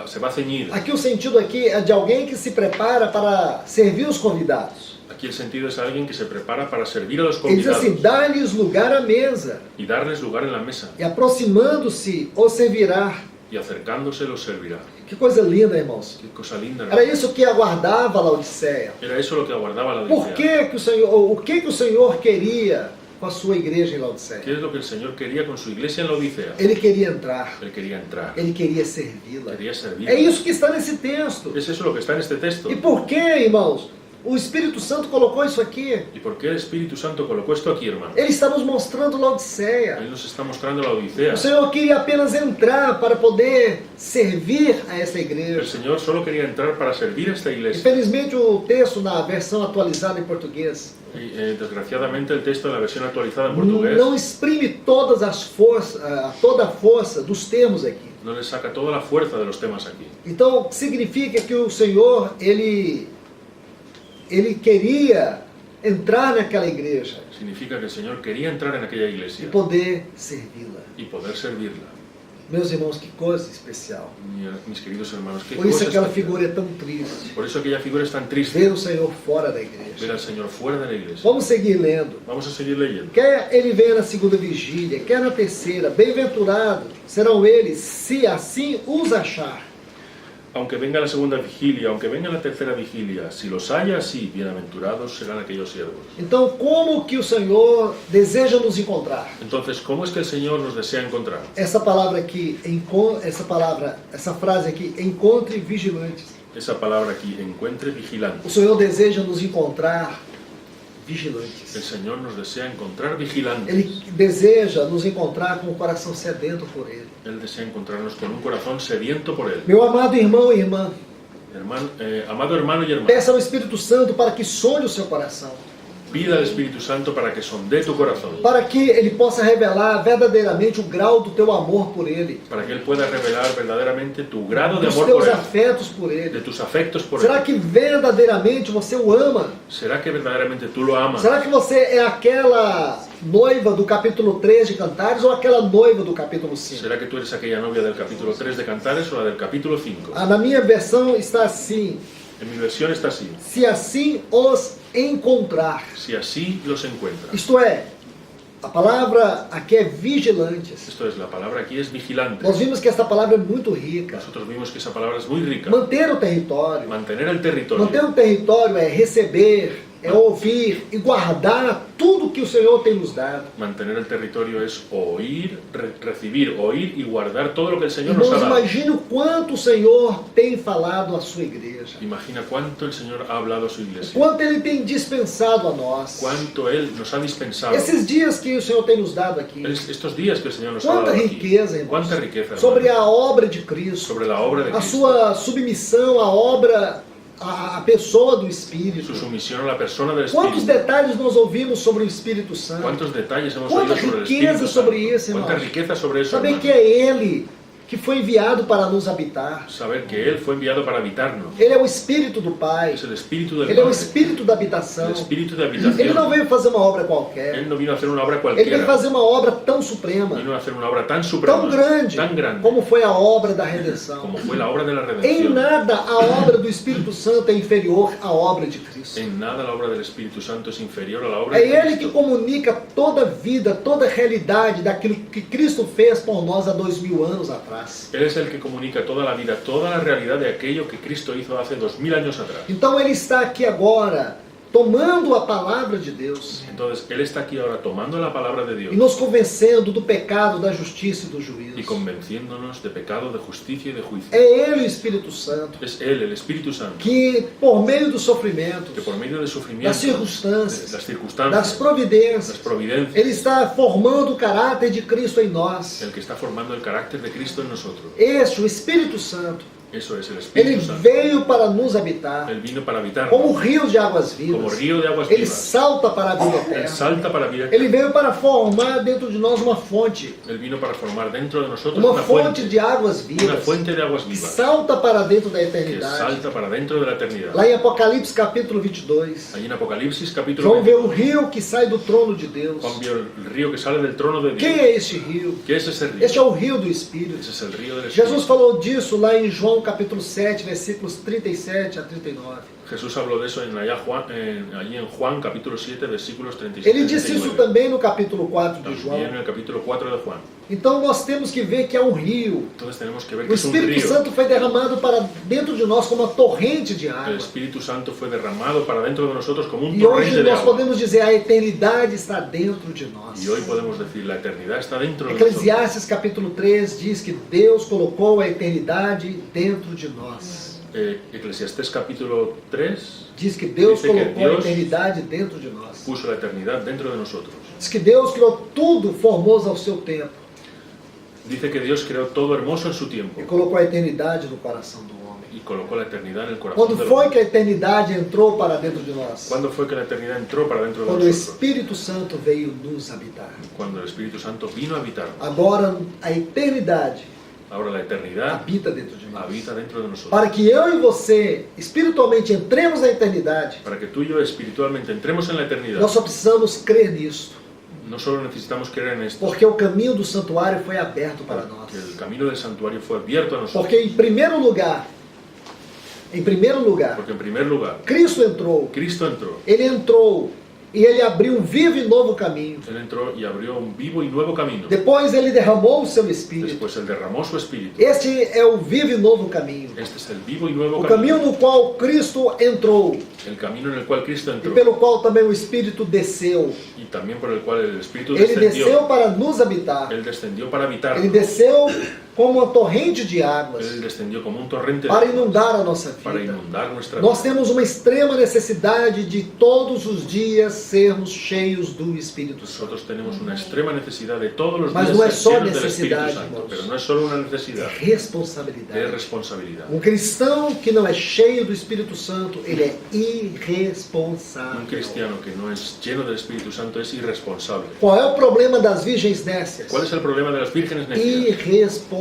se va a ceñir. Aqui o sentido aqui é de alguém que se prepara para servir os convidados. Aquí el sentido es alguien que se prepara para servir a los Ele diz convidados assim, dá-lhes lugar à mesa, y darles lugar en la mesa, e aproximando-se, os servirá. y acercándose los servirá. Que coisa linda, irmãos. Qué cosa linda. Era isso que aguardava Laodiceia. Era eso lo que aguardaba la Por Odisea. que o Senhor queria com a sua igreja em Laodiceia? ¿Qué es lo que el Señor quería con su iglesia en la Odisea? Ele queria entrar, Él quería entrar, ele queria servi-la. quería servir. É isso que está nesse texto. Es eso lo que está en este texto. E por que, irmãos? O Espírito Santo colocou isso aqui. ¿Y por qué el Espíritu Santo colocó esto aquí, hermano? Ele está nos mostrando Laodiceia. Él nos está mostrando la Odisea. O Senhor queria apenas entrar para poder servir a essa El igreja. Señor solo quería entrar para servir a esta iglesia. Infelizmente o texto na versão atualizada em português Y, desgraciadamente el texto en la versión actualizada en portugués não exprime todas as forças, toda a força dos termos aqui. no le saca toda la fuerza de los temas aquí. Então significa que o Senhor ele queria entrar naquela igreja Significa que el Señor quería entrar en aquella e iglesia poder servi-la. y poder servirla. Meus irmãos, que coisa especial. Mis queridos hermanos, qué Por isso cosa aquela especial. figura é tão triste. Por eso aquella figura es tan triste, Ver o Senhor fora da ver igreja. al Señor fuera de la iglesia. Vamos seguir lendo. Vamos a seguir leyendo. Quer ele venha na segunda vigília, quer na terceira, bem-aventurados serão eles, se assim os achar. Aunque venga la segunda vigilia, aunque venga la tercera vigilia, si los haya así, bienaventurados serán aquellos siervos. Então, como que o Senhor deseja nos encontrar? Entonces, ¿cómo es que el Señor nos desea encontrar? Essa palavra aqui, essa frase aqui, encontre vigilantes. Esa palabra aquí, encuentre O vigilantes. Senhor deseja nos encontrar vigilantes. El Señor nos desea encontrar vigilantes. Ele deseja nos encontrar com o coração sedento por Ele. Él desea encontrarnos con un corazón sediento por Él. Meu amado irmão e irmã, Amado hermano y hermana, peça ao Espírito Santo para que sonde o seu coração, pida al Espíritu Santo para que sondee tu corazón, para que Ele possa revelar verdadeiramente o grau do teu amor por Ele, para que Él pueda revelar verdaderamente tu grado de dos amor teus por Él, afetos por de Ele. tus afectos por Será Él. que verdadeiramente você o ama? ¿Será que verdaderamente tú lo amas? Será que você é aquela noiva do capítulo 3 de Cantares ou aquela noiva do capítulo 5? ¿Será que tú eres aquella novia del capítulo 3 de Cantares o la del capítulo 5? Na minha versão está assim: En mi versión está así. se assim os encontrar. Si así los encuentras. Isto é, a palavra aqui é vigilantes. Esto es, la palabra aquí es vigilante. Nós vimos que essa palavra é muito rica. Nosotros vimos que esa palabra es muy rica. Manter o território. Mantener el territorio. Manter o território é receber, é ouvir e guardar tudo que o Senhor tem nos dado. Mantener el territorio es oír, recibir, oír y guardar todo lo que el Señor nos ha Irmãos, dado. imagine o quanto o Senhor tem falado à sua igreja. Imagina cuánto el Señor ha hablado a su iglesia. Quanto Ele tem dispensado a nós. Cuánto Él nos ha dispensado. Esses dias que o Senhor tem nos dado aqui. Estos días que el Señor nos ha Quanta dado aquí. riqueza, irmãos. Cuánta riqueza, Sobre hermano. a obra de Cristo. Sobre la obra de A Cristo. sua submissão à obra, a pessoa do Espírito. Su sumisión a la persona del Quantos Espíritu. detalles nós ouvimos sobre o Espírito Santo? ¿Cuántos detalles hemos Quanta oído sobre el riqueza Espíritu sobre Santo? isso, Cuánta irmãos. riqueza sobre eso, Saber hermano. que é Ele que foi enviado para nos habitar. Saber que Él fue enviado para habitarnos. Ele é o Espírito do Pai. Es el Espíritu del Ele é o Padre. Espírito da habitação. El Espíritu de Ele não habitación. veio fazer uma obra qualquer. Él no vino a hacer una obra Ele cualquiera. veio fazer uma obra tão suprema, Vino a hacer una obra tan suprema, tão grande, tan grande, como foi a obra da redenção. como fue la obra de la Em redención. nada a obra do Espírito Santo é inferior à obra de Cristo. isso. En nada la obra del Espíritu Santo es inferior a la obra É de Ele que Cristo. comunica toda a vida, toda a realidade daquilo que Cristo fez por nós há 2000 anos atrás. Él es el que comunica toda la vida, toda la realidad de aquello que Cristo hizo hace 2000 años atrás. Então Ele está aqui agora, tomando a palavra de Deus Entonces, Él está aquí ahora tomando la palabra de Dios e nos convencendo do pecado, da justiça e do y juízo. convenciéndonos de pecado, de justicia y de juicio. É Ele, o Espírito Santo, Es Él, el Espíritu Santo, que por meio dos sofrimentos, que por medio de das sufrimientos, circunstâncias, de las das circunstancias, las providências, providencias, Ele está formando o caráter de Cristo em nós. el que está formando el carácter de Cristo en nosotros. Este, o Espírito Santo, Eso es el Ele Espíritu Santo. veio para nos habitar, Él vino para habitar como rio de águas como vivas. río de aguas Ele vivas. salta para a vida Él eterna. salta para vida. Ele veio para formar dentro de nós uma fonte Él vino para formar dentro de nosotros uma una fonte de águas una vivas, fuente de aguas que vivas salta para dentro da que eternidade. salta para dentro de la eternidad. Lá em Apocalipse capítulo 22, Allí en Apocalipsis capítulo João vê 20, o rio que sai do trono de Deus. Juan vio el río que sale del trono de Quem Dios. é este rio? ¿Qué es ese río? Este é o rio do Espírito. Ese es el río del Espíritu. Jesus falou disso lá em João capítulo 7, versículos 37 a 39. Jesús habló de eso allí en Juan capítulo 7 versículos 36 Ele y disse isso 39. também no capítulo 4 de También en João. el capítulo 4 de Juan. Então nós temos que ver que é um rio. Entonces tenemos que ver O que es un Espírito río. Santo foi derramado para dentro de nós como uma torrente de El água. Espíritu Santo fue derramado para dentro de nosotros como un E hoje torrente de nós agua. podemos dizer a eternidade está dentro de nós. Y hoy podemos decir, la eternidad está dentro de nosotros. Eclesiastes capítulo 3 diz que Deus colocou a eternidade dentro de nós. Eclesiastés capítulo 3 Diz que Deus Dice que colocou a Deus eternidade dentro de nós. puso la eternidad dentro de nosotros. Diz que Deus criou tudo formoso ao seu tempo Dice que Dios creó todo hermoso en su tiempo e colocou a eternidade no coração do homem. y colocó la eternidad en el corazón Quando del foi hombre. que a eternidade entrou para dentro de nós? ¿Cuándo fue que la eternidad entró para dentro de Quando o nosotros? Espírito Santo veio nos habitar. Cuando el Espíritu Santo vino a habitar. Agora a eternidade Ahora la eternidad habita dentro de nós. habita dentro de nosotros. Para que eu e você espiritualmente entremos na eternidade, Para que tú y yo espiritualmente entremos en la eternidad, nós só precisamos crer nisto, no solo necesitamos creer en esto, porque o caminho do santuário foi aberto para nós. que el camino del santuario fue abierto a nosotros. Porque em primeiro lugar, Porque en primer lugar, Cristo entrou. Cristo entró. Ele entrou e ele abriu um vivo e novo caminho. Él entró y abrió un vivo y nuevo camino. Depois ele derramou o seu Espírito. Después Él derramó su Espíritu. Este é o vivo e novo caminho. Este es el vivo y nuevo O caminho camino. no qual Cristo entrou El camino en el cual Cristo e entró. pelo qual também o Espírito desceu. Y también por el cual el Espíritu Ele descendió. desceu para nos habitar. Él descendió para habitar. Ele desceu como uma torrente de águas Él descendió como un torrente de para aguas inundar a nossa para vida. inundar nuestra Nós vida. temos uma extrema necessidade de todos os dias sermos cheios do Espírito Santo. Nosotros tenemos una extrema necesidad de todos los Mas días no es ser só llenos del Espíritu necesidad, Santo. hermanos. Pero no es solo una necesidad, É es responsabilidade. responsabilidad. Um cristão que não é cheio do Espírito Santo, ele é irresponsável. Un cristiano que no es lleno del Espíritu Santo es irresponsable. Qual é o problema das virgens nécias? ¿Cuál es el problema de las vírgenes necias?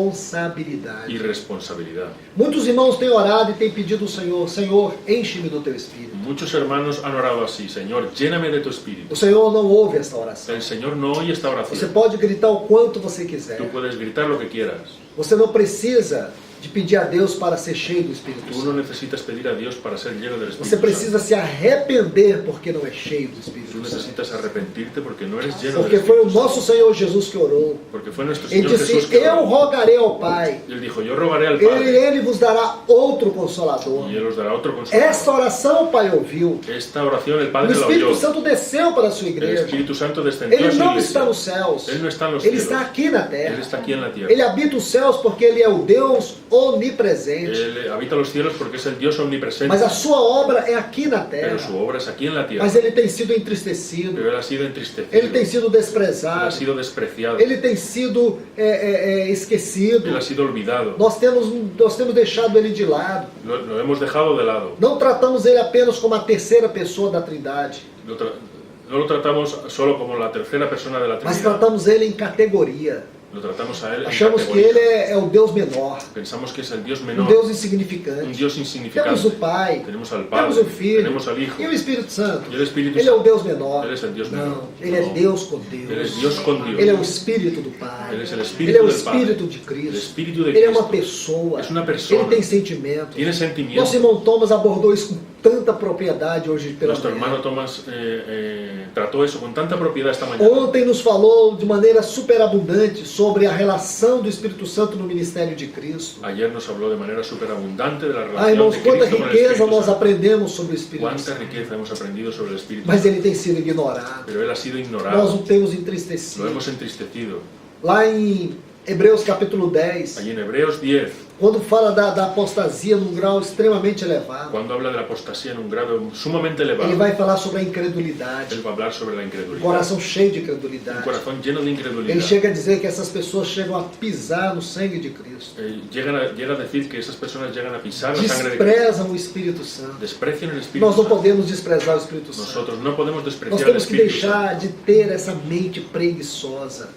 Irresponsabilidade. Irresponsabilidad. Muitos irmãos têm orado e têm pedido ao Senhor: Senhor, enche-me do teu Espírito. Muchos hermanos han orado así: Señor, lléname de tu Espíritu. O Senhor não ouve esta oração. El Señor no oye esta Você oración. pode gritar o quanto você quiser. Tú puedes gritar lo que quieras. Você não precisa de pedir a Deus para ser cheio do Espírito Tú no Santo. necesitas pedir a Dios para ser lleno del Espíritu Você Santo. precisa se arrepender porque não é cheio do Tú Espírito Santo. necesitas arrepentirte porque no eres lleno del Porque foi o Espíritu nosso Santo. Senhor Jesus que orou. Porque fue nuestro Ele Señor Jesús disse: que Eu oró. rogarei ao Pai, Y Él dijo: Yo rogaré al e Padre Ele vos dará outro Consolador. y Él os dará otro consuelo. Esta oração o Pai ouviu. Esta oración el O Padre la Espírito oyó. Santo desceu para a sua El igreja. Espíritu Santo descendió a Ele su não está iglesia. nos céus. Él no está en los Ele cielos. está aqui na Él terra. está aquí en la tierra. Ele habita os céus porque Ele é o Deus onipresente. Él habita los cielos porque es el Dios omnipresente. Mas a sua obra é aqui na Pero su terra. obra es aquí en la tierra. Mas ele tem sido entristecido. Pero Él ha sido entristecido. Ele tem sido Él ha desprezado. sido despreciado. Ele tem sido esquecido. Él ha sido olvidado. Nós temos deixado ele de lado. Lo hemos dejado de lado. Não tratamos ele apenas como a terceira pessoa da Trindade, No lo tratamos solo como la tercera persona de la mas Trinidad. tratamos ele em categoria. Lo tratamos a Él en Achamos que categoría. ele é o Deus menor, Pensamos que es el Dios um menor, Deus un insignificante. Dios insignificante. Temos o Pai, Tenemos al Padre, temos o Filho tenemos al Hijo e o Espírito Santo. y el Espíritu Ele é o Santo. Deus menor. Ele é o Deus Não, menor. ele é Não. Deus com Deus. Ele é Deus com Deus. Ele é o Espírito do Pai. Ele é o Ele Espírito é o del Padre. Espírito de El Cristo. Espíritu de Ele é uma Cristo. pessoa. Es una persona. Ele tem sentimentos. Tiene Nosso sentimientos. irmão Thomas abordou isso com tanta propriedade hoje pela Nuestro manhã. hermano Tomás trató eso con tanta propiedad esta mañana. Ontem nos falou de maneira superabundante sobre a relação do Espírito Santo no ministério de Cristo. Ayer nos habló de manera superabundante de la Ah, relación irmãos, de quanta Cristo con el riqueza Espíritu nós Santo. aprendemos sobre o Espírito Cuánta Santo. riqueza hemos aprendido sobre el Espíritu Mas Santo. ele tem sido ignorado. Pero él ha sido Nós ignorado. o temos Lo entristecido. hemos entristecido. Lá em Hebreus capítulo 10, Allí en Hebreos 10, quando fala da apostasia num grau extremamente elevado, cuando habla de la apostasía en un grado sumamente ele elevado, vai falar sobre a incredulidade, él va a hablar sobre la um incredulidad. coração cheio de Un incredulidade. corazón lleno de Ele incredulidad. chega a dizer que essas pessoas chegam a pisar no sangue de Cristo, Llega a decir que esas personas llegan a pisar la sangre de Cristo. desprezam o Espírito Santo. Desprecian el Espíritu Nós não Santo. podemos desprezar o Espírito Santo. Nosotros no podemos Nós despreciar el temos que Espíritu Santo. deixar de ter essa mente preguiçosa.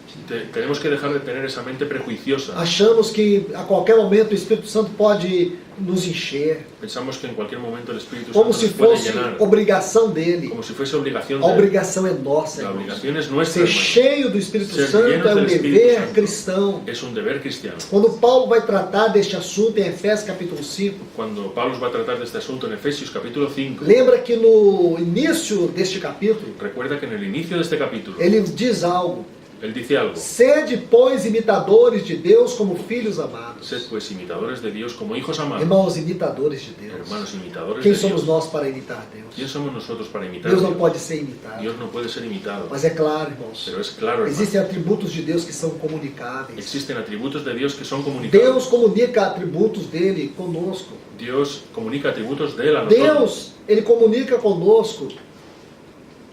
Tenemos que dejar de tener esa mente prejuiciosa. Achamos que a qualquer momento o Espírito Santo pode nos encher, Pensamos que en cualquier momento el Espíritu como Santo se nos puede fosse llenar, obrigação dele. como si fuese obligación A de él. obrigação é nossa, La irmãos. obligación es nuestra, Ser hermano. cheio do Espírito Ser Santo llenos é um del Espíritu dever Santo. cristão. Es un deber cristiano. Quando Paulo vai tratar deste assunto em Efésios capítulo 5, Cuando Pablo va a tratar de este asunto en Efesios capítulo 5, lembra que no início deste capítulo, recuerda que en el inicio de este capítulo, ele diz algo. él dice algo. Sede, pois, imitadores de Deus como filhos amados. Sed pues imitadores de Dios como hijos amados. Irmãos, imitadores de Deus. Hermanos, imitadores Quem de somos Dios. nós para imitar Deus? ¿Quién somos nosotros para imitar a Deus não Dios? pode ser imitado. Dios no puede ser imitado. Mas é claro, irmãos, Pero es claro, hermano, existem atributos de Deus que são comunicáveis. existen atributos de Dios que son comunicados. Deus comunica atributos dele conosco. Dios comunica atributos de él a nosotros. Deus, ele comunica conosco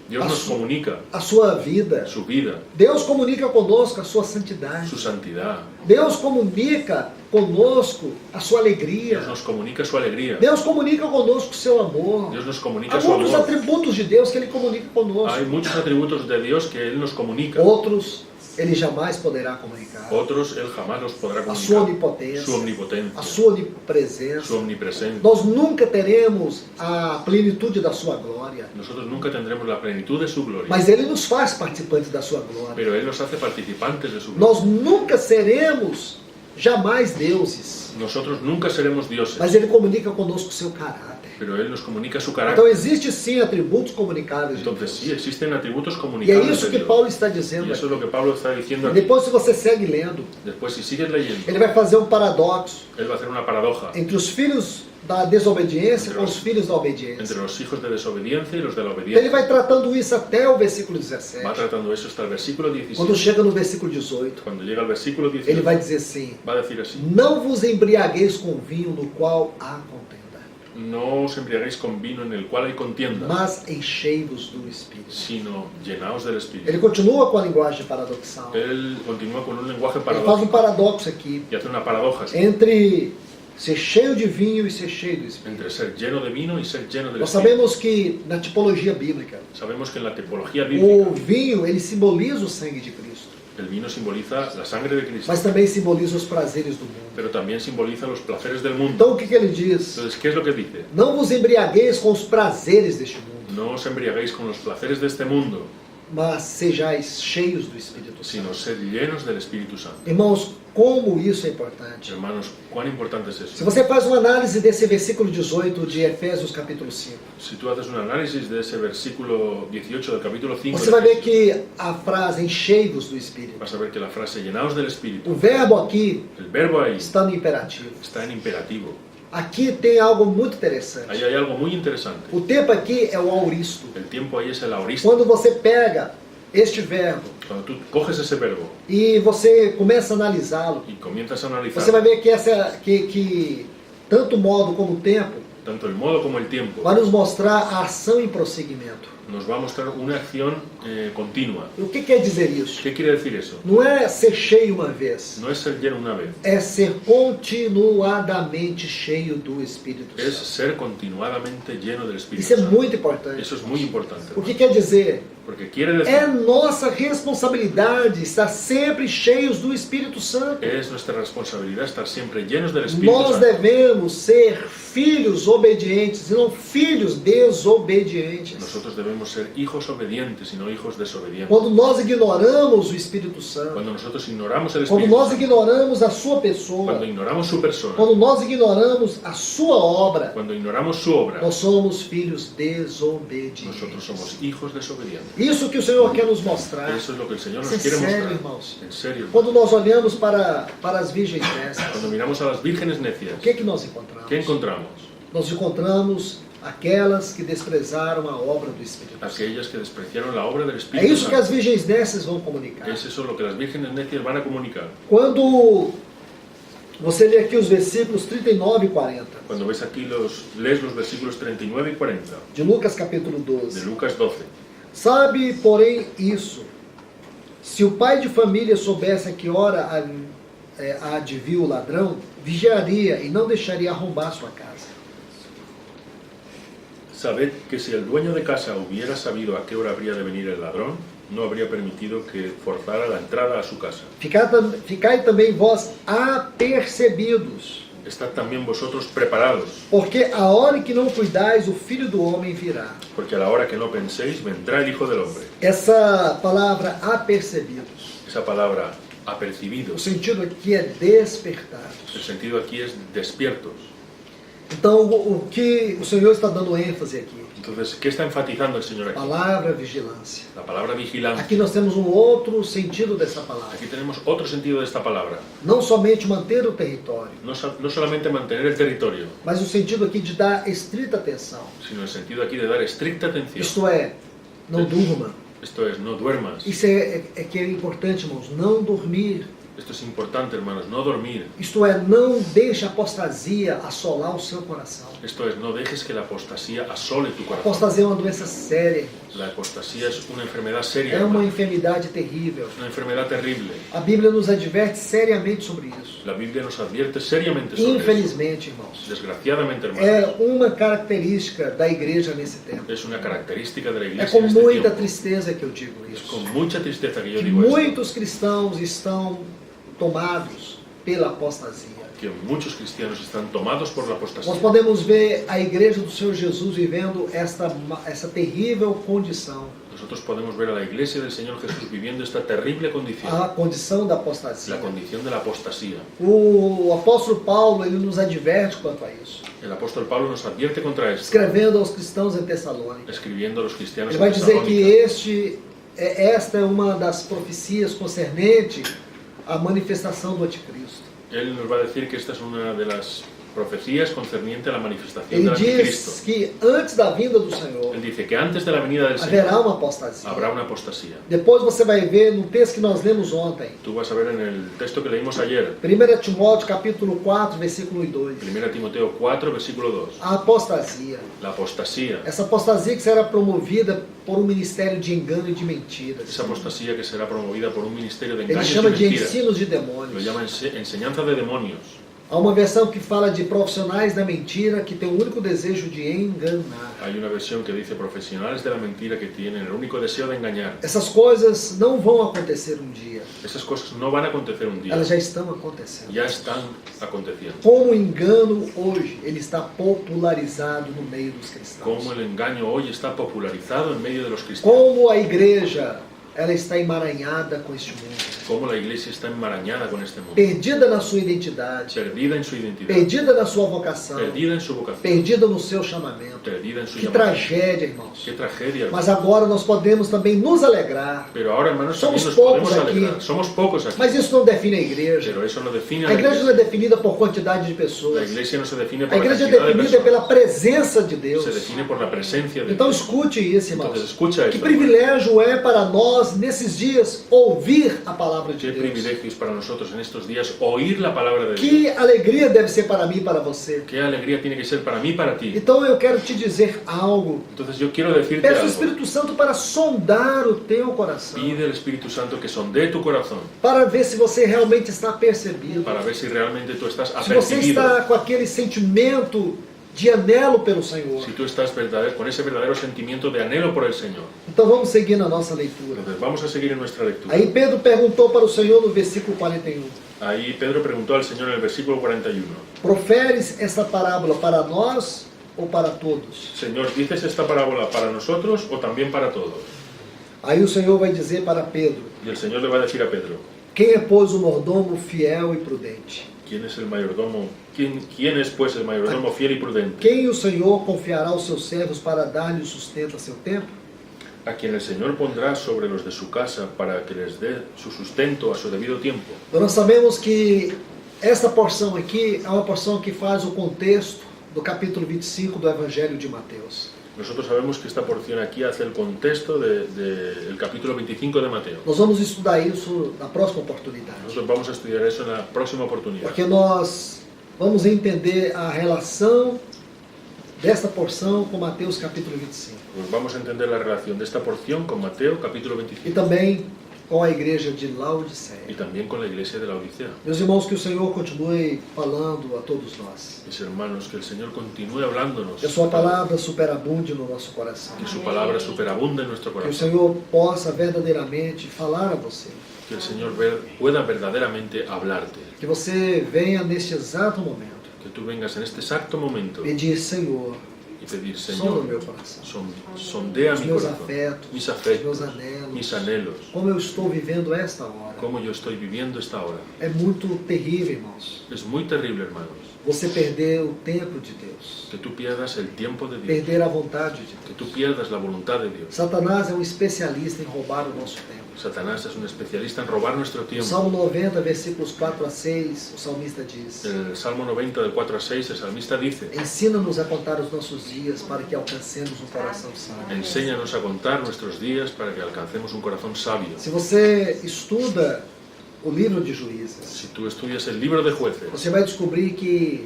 Dios nos comunica a sua vida. su vida, Deus comunica conosco a sua santidade. su santidad. Deus comunica conosco a sua alegria. Dios nos comunica su alegría. Deus comunica conosco o seu amor. Dios nos comunica Há su muitos amor. atributos de Deus que ele comunica conosco. Hay muchos atributos de Dios que Él nos comunica. Outros ele jamais poderá comunicar. Otros Él jamás los podrá A sua comunicar. onipotência, Su omnipotencia, a sua onipresença. su omnipresencia. Nós nunca teremos a plenitude da sua glória, Nosotros nunca tendremos la plenitud de su gloria, mas ele nos faz participantes da sua glória. pero Él nos hace participantes de su gloria. Nós nunca seremos jamais deuses, Nosotros nunca seremos dioses, mas ele comunica conosco o seu caráter. pero Él nos comunica su Então carácter. existe sim atributos comunicáveis de Entonces sí, Deus. existen atributos E é comunicables isso de que Dios. Paulo está Y dizendo eso es aqui. lo que Pablo está diciendo aquí. Depois, se você segue lendo, Después, si sigues leyendo, ele vai fazer um paradoxo Él va a hacer una paradoja entre os filhos da desobediência com os filhos da obediência. entre los hijos de desobediencia y los de la Ele obediencia. vai tratando isso até o versículo Va 17. tratando eso hasta el versículo Quando 17. chega no versículo 18, Cuando llega al versículo ele 18, vai dizer assim: va a decir así: não vos embriagueis com vinho no qual há contenda, No os embriaguéis con vino en el cual hay contienda, mas enchei-vos do Espírito. sino llenaos del Ele Espíritu. continua com a linguagem paradoxal. Él continúa con un lenguaje Ele faz um paradójico paradoxo aqui y hace una paradoja así, entre ser cheio de vinho e ser cheio do Espírito. entre ser lleno de vino y ser lleno del Nós Espíritu. sabemos que na tipologia bíblica, Sabemos que en la tipología o bíblica vinho ele simboliza o sangue de Cristo, el vino simboliza la sangre de Cristo, mas também simboliza os prazeres do mundo. pero también simboliza los placeres del mundo. Então o que ele diz? Entonces, ¿qué es lo que dice? Não vos embriagueis com os prazeres deste mundo, No os embriaguéis con los placeres de este mundo, mas sejais cheios do Espírito sino Santo. sed llenos del Espíritu Santo. Irmãos, como isso é importante. Hermanos, cuán importante es Se eso. você faz uma análise desse versículo 18 de Efésios capítulo 5, Si tú haces un análisis de ese versículo 18 del capítulo 5, você vai ver que a frase enchei-vos do Espírito, vas a ver que la frase llenaos del Espíritu, o verbo aqui el verbo ahí está no imperativo. está en imperativo. Aqui tem algo muito interessante. Ahí hay algo muy interesante. O tempo aqui é o auristo. El tiempo ahí es el aorista. Quando você pega este verbo Cuando tú coges ese verbo e você começa a analisá-lo, y comienzas a você vai analizar ver que tanto o modo como o tempo tanto el modo como el tiempo, vai nos mostrar a ação em prosseguimento. nos va a mostrar una acción continua. E o que quer dizer isso? ¿Qué quiere decir eso? Não é ser cheio uma vez, No es ser lleno una vez, é ser continuadamente cheio do Espírito es Santo. ser continuadamente lleno del Espíritu Isso é Santo. muito importante. Eso es muy importante. O que quer dizer? Porque quiere decir, É nossa responsabilidade estar sempre cheios do Espírito Santo. es nuestra responsabilidad estar siempre llenos del Espíritu Nós Santo. devemos ser filhos obedientes e não filhos desobedientes. Nosotros debemos ser hijos obedientes y no hijos desobedientes. Quando nós ignoramos o Espírito Santo, Cuando nosotros ignoramos el quando Espíritu nós Santo, ignoramos a sua pessoa, cuando ignoramos su persona, quando nós ignoramos a sua obra, cuando ignoramos su obra, nós somos filhos desobedientes. nosotros somos hijos desobedientes. Isso que o Senhor quer nos mostrar. Eso es lo que el Señor Isso nos é quiere sério, mostrar. irmãos. En serio. Quando nós olhamos para as virgens nécias, Cuando miramos a las vírgenes necias, o que é que nós encontramos? ¿qué encontramos? Nós encontramos aquelas que desprezaram a obra do Espírito Santo. Aquellas que despreciaron la obra del É Espíritu isso que as Santo. virgens nécias vão comunicar. Es eso lo que las vírgenes necias van a comunicar. Quando você lê aqui os versículos 39 e 40 Cuando ves aquí lees los versículos 39 y 40 de Lucas capítulo de 12. Lucas 12. Sabe, porém, isso: se o pai de família soubesse a que hora há de vir o ladrão, vigiaria e não deixaria arrombar sua casa. Sabed que si el dueño de casa hubiera sabido a qué hora habría de venir el ladrón, no habría permitido que forzara la entrada a su casa. Ficai também vós apercebidos, Estad también vosotros preparados, porque a hora em que não cuidais, o Filho do Homem virá. porque a la hora que no penséis, vendrá el Hijo del Hombre. Essa palavra apercebidos, Esa palabra o apercibidos, sentido aqui é despertados. el sentido aquí es despiertos. Então, o que o Senhor está dando ênfase aqui? Entonces, ¿qué está enfatizando el Señor aquí? Palavra vigilância. La palabra vigilancia. Aqui nós temos um outro sentido dessa palavra. Aquí tenemos otro sentido de esta palabra. Não somente manter o território, No solamente mantener el territorio, mas o sentido aqui de dar estrita atenção. sino el sentido aquí de dar estricta atención. Isto é, não durma. Esto es, no duermas. Isso é que é importante, irmãos, não dormir. Esto es importante, hermanos, no dormir. Isto é, não deixe a apostasia assolar o seu coração. Esto es, no dejes que la apostasía asole tu A corazón. apostasia é uma doença séria, irmãos. La apostasía es una enfermedad seria, É uma hermano. enfermidade terrível. Es una enfermedad terrible. A Bíblia nos adverte seriamente sobre isso. La Biblia nos advierte seriamente sobre eso. Infelizmente, irmãos, Desgraciadamente, hermanos, é uma característica da igreja nesse tempo. es una característica de la É iglesia com en este muita tiempo. tristeza que eu digo Es isso. con mucha tristeza que yo Que digo esto. muitos cristãos estão tomados pela apostasia. Que muchos cristianos están tomados por la Nós apostasía. podemos ver a igreja do Senhor Jesus vivendo essa terrível condição, Nosotros podemos ver a la iglesia del Señor Jesús viviendo esta terrible condición. a condição da apostasia. La condición de la apostasía. O apóstolo Paulo, ele nos adverte quanto a isso, El apóstol Pablo nos advierte contra esto, escrevendo aos cristãos em Tessalônica. escribiendo a los cristianos Ele vai en dizer que Tesalónica. esta é uma das profecias concernente à manifestação do anticristo. Él nos va a decir que esta es una de las profecías concerniente a la manifestación Ele del anticristo. diz que antes da vinda do Senhor Él dice que antes de la venida del haverá Señor uma apostasia. habrá una apostasía. Depois você vai ver no texto que nós lemos ontem, Tú vas a ver en el texto que leímos ayer, 1 Timóteo capítulo 4, versículo 2, 1 Timoteo 4, versículo 2. a apostasia. La apostasía. Essa apostasia que será promovida por um ministério de engano e de mentiras. Esa apostasía que será promovida por un ministerio de Ele engaños y chama de mentiras. ensinos de Lo demônios. llama enseñanza de demonios. Há uma versão que fala de profissionais da mentira que tem o único desejo de enganar. Hay una versión que dice profesionales de la mentira que tienen el único deseo de engañar. Essas coisas não vão acontecer um dia. Esas cosas no van a acontecer un día. Elas já estão acontecendo. Ya están aconteciendo. Como o engano hoje, ele está popularizado no meio dos cristãos. Como el engaño hoy está popularizado en medio de los cristianos. Como a igreja, ela está emaranhada com este mundo. Como la iglesia está enmarañada con este mundo. Perdida na sua identidade. Perdida en su identidad. Perdida na sua vocação. Perdida en su vocación. Perdida no seu chamamento. Perdida en su Que llamado. tragédia, irmãos. Qué tragedia, hermano. Mas agora nós podemos também nos alegrar. Pero ahora, hermanos, también Somos nos podemos pocos alegrar. aquí. Somos pocos aquí. Mas isso não define a igreja. Pero eso no define a A la igreja não é iglesia. definida por quantidade de La pessoas. iglesia no se define A por la igreja é cantidad de definida personas. pela presença de Deus. Se define por la presencia de Então Dios. escute isso, Entonces irmãos. escucha Que esto. privilégio é para nós, nesses dias, ouvir a palavra de Qué Deus. privilegios para nosotros en estos días oír la palabra de Dios. Que alegria deve ser para mim e para você. Qué alegría tiene que ser para mí y para ti. Então eu quero te dizer algo. Entonces yo quiero decirte Peço ao algo. Espírito Santo para sondar o teu coração. Pide al Espíritu Santo que sondee tu corazón Para ver se você realmente está percebido. para ver si realmente tú estás Se você apercibido. está com aquele sentimento de anelo pelo Senhor. si tú estás con ese verdadero sentimiento de anhelo por el Señor. Então vamos seguir na nossa leitura. Entonces vamos a seguir en nuestra lectura. Aí Pedro perguntou para o Senhor no versículo 41. Ahí Pedro preguntó al Señor en el versículo 41. Proferes esta parábola para nós ou para todos? Señor, ¿dices esta parábola para nosotros o también para todos? Aí o Senhor vai dizer para Pedro: Y el Señor le va a decir a Pedro, quem é, pois, o mordomo fiel e prudente? ¿quién es el mayordomo? ¿Quién es pues el mayordomo fiel y prudente? Quem o Senhor confiará aos seus servos para dar-lhe o sustento a seu tempo? A quien el Señor pondrá sobre los de su casa para que les dé su sustento a su debido tiempo. Nós sabemos que esta porção aqui é uma porção que faz o contexto do capítulo 25 do Evangelho de Mateus. Nosotros sabemos que esta porción aquí hace el contexto del capítulo 25 de Mateo. Nós vamos estudar isso na próxima oportunidade. Nosotros vamos a estudiar eso en la próxima oportunidad. Porque nós vamos entender a relação desta porção com Mateus capítulo 25. Pues vamos a entender la relación de esta porción con Mateo capítulo E 25 também com a igreja de y Laodiceia. también con la iglesia de la Odisea. Meus irmãos, que o Senhor continue falando a todos nós. Mis hermanos, que el Señor continúe hablándonos. Que a sua palavra superabunde no nosso coração. Que su palabra superabunde en nuestro Que o corazón. Senhor possa verdadeiramente falar a você. Que el Señor pueda verdaderamente hablarte. Que você venha neste exato momento Que tú vengas en este exacto momento pedir: Senhor, y pedir, sonda o Señor, meu coração, sondea os mi meus corazón, afetos, mis os afectos, meus anelos, mis anhelos, como eu estou vivendo esta hora. cómo yo estoy viviendo esta hora. É muito terrível, irmãos, Es muy terrible, hermanos, você perder o tempo de Deus, que tú pierdas el tiempo de Dios, perder a vontade de que Deus. tú pierdas la voluntad de Dios. Satanás é um especialista em roubar o nosso tempo. Satanás es un especialista en robar nuestro No tiempo. Salmo 90, versículos 4 a 6, o salmista diz: En el Salmo 90 del 4 a 6, el salmista dice, ensina-nos a contar os nossos dias para que alcancemos um coração sábio. enséñanos a contar nuestros días para que alcancemos un corazón sabio. Se você estuda o livro de Juízes, Si tú estudias el libro de Jueces, você vai descobrir que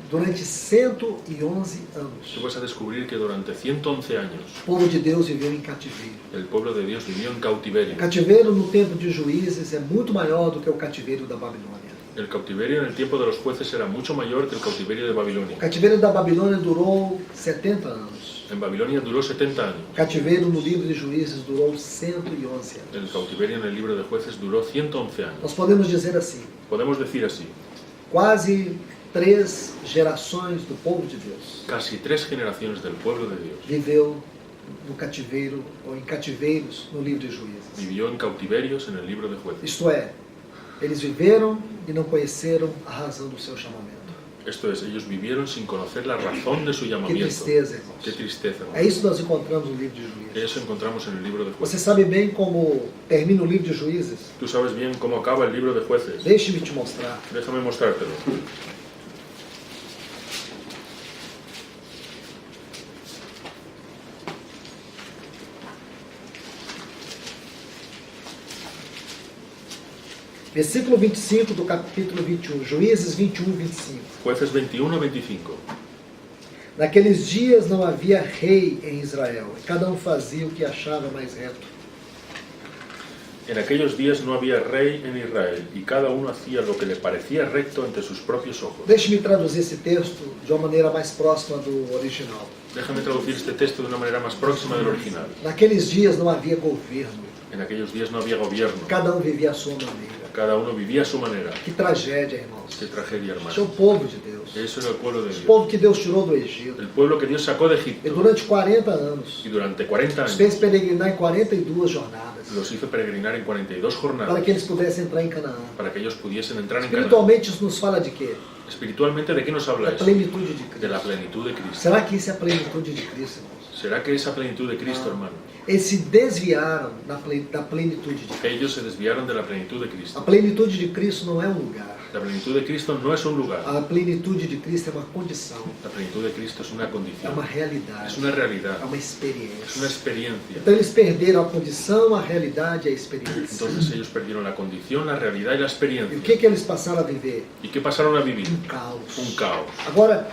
durante 111 tú anos, vas a descubrir que durante 111 años o povo de Deus viveu em cativeiro. el pueblo de Dios vivió en cautiverio. O cativeiro no tempo de Juízes é muito maior do que o cativeiro da Babilônia. El cautiverio en el tiempo de los jueces era mucho mayor que el cautiverio de O Babilonia. cativeiro da Babilônia durou 70 anos. En Babilonia duró 70 años. O cativeiro no livro de Juízes durou 111 anos. El cautiverio en el libro de Jueces duró 111 años. Nós podemos dizer assim: Podemos decir así, quase 3 gerações do povo de Deus casi 3 generaciones del pueblo de Dios viveu no cativeiro ou em cativeiros no livro de Juízes. vivió en cautiverios en el libro de Jueces. Isto é, eles viveram e não conheceram a razão do seu chamamento. Esto es, ellos vivieron sin conocer la razón de su Que llamamiento. tristeza, irmãos. Qué tristeza. É isso que nós encontramos no livro de Juízes. Eso encontramos en el libro de Você Jueces. sabe bem como termina o livro de Juízes? Tú sabes bien cómo acaba el libro de Jueces. Deixe-me te mostrar. Déjame mostrártelo. Versículo 25 do capítulo 21, Juízes 21, 25. Jueces 21, 25. Naqueles dias não havia rei em Israel, e cada um fazia o que achava mais reto. En aquellos días no había rey en Israel, y cada uno hacía lo que le parecía recto ante sus propios ojos. Deixe-me traduzir esse texto de uma maneira mais próxima do original. Déjame traducir este texto de una manera más próxima del original. Naqueles dias não havia governo, En aquellos días no había gobierno. cada um vivia à sua maneira. Cada uno vivía a su manera. Que tragédia, irmãos. Qué tragedia, Este é o hermano. povo de Deus. Eso era el pueblo de O Dios. povo que Deus tirou do Egito. El pueblo que Dios sacó de E Egipto. durante 40 anos, Y durante 40 os años fez peregrinar em 42 jornadas, los hizo peregrinar en 42 para jornadas que eles pudessem entrar em Canaã. para que ellos pudiesen entrar en Canaán. Espiritualmente, isso nos fala de quê? Espiritualmente, ¿de qué nos habla Da eso? plenitude de De la Cristo. plenitud de Cristo. Será que isso é a plenitude de Cristo, irmãos? ¿Será que esa plenitud de Cristo, hermano? Eles se desviaram da plenitude de Cristo. Ellos se desviaron de la plenitud de A Cristo. plenitude de Cristo não é um lugar. La plenitud de Cristo no es un lugar. A plenitude de Cristo é uma condição, La plenitud de Cristo es una é condición. uma realidade, Es una realidad. é uma Es experiência. una experiencia. Então eles perderam a condição, a realidade e a experiência. Entonces ellos perdieron la condición, la realidad y la E o experiencia. que eles passaram a viver? ¿Y qué pasaron a vivir? Caos. Un caos. Agora,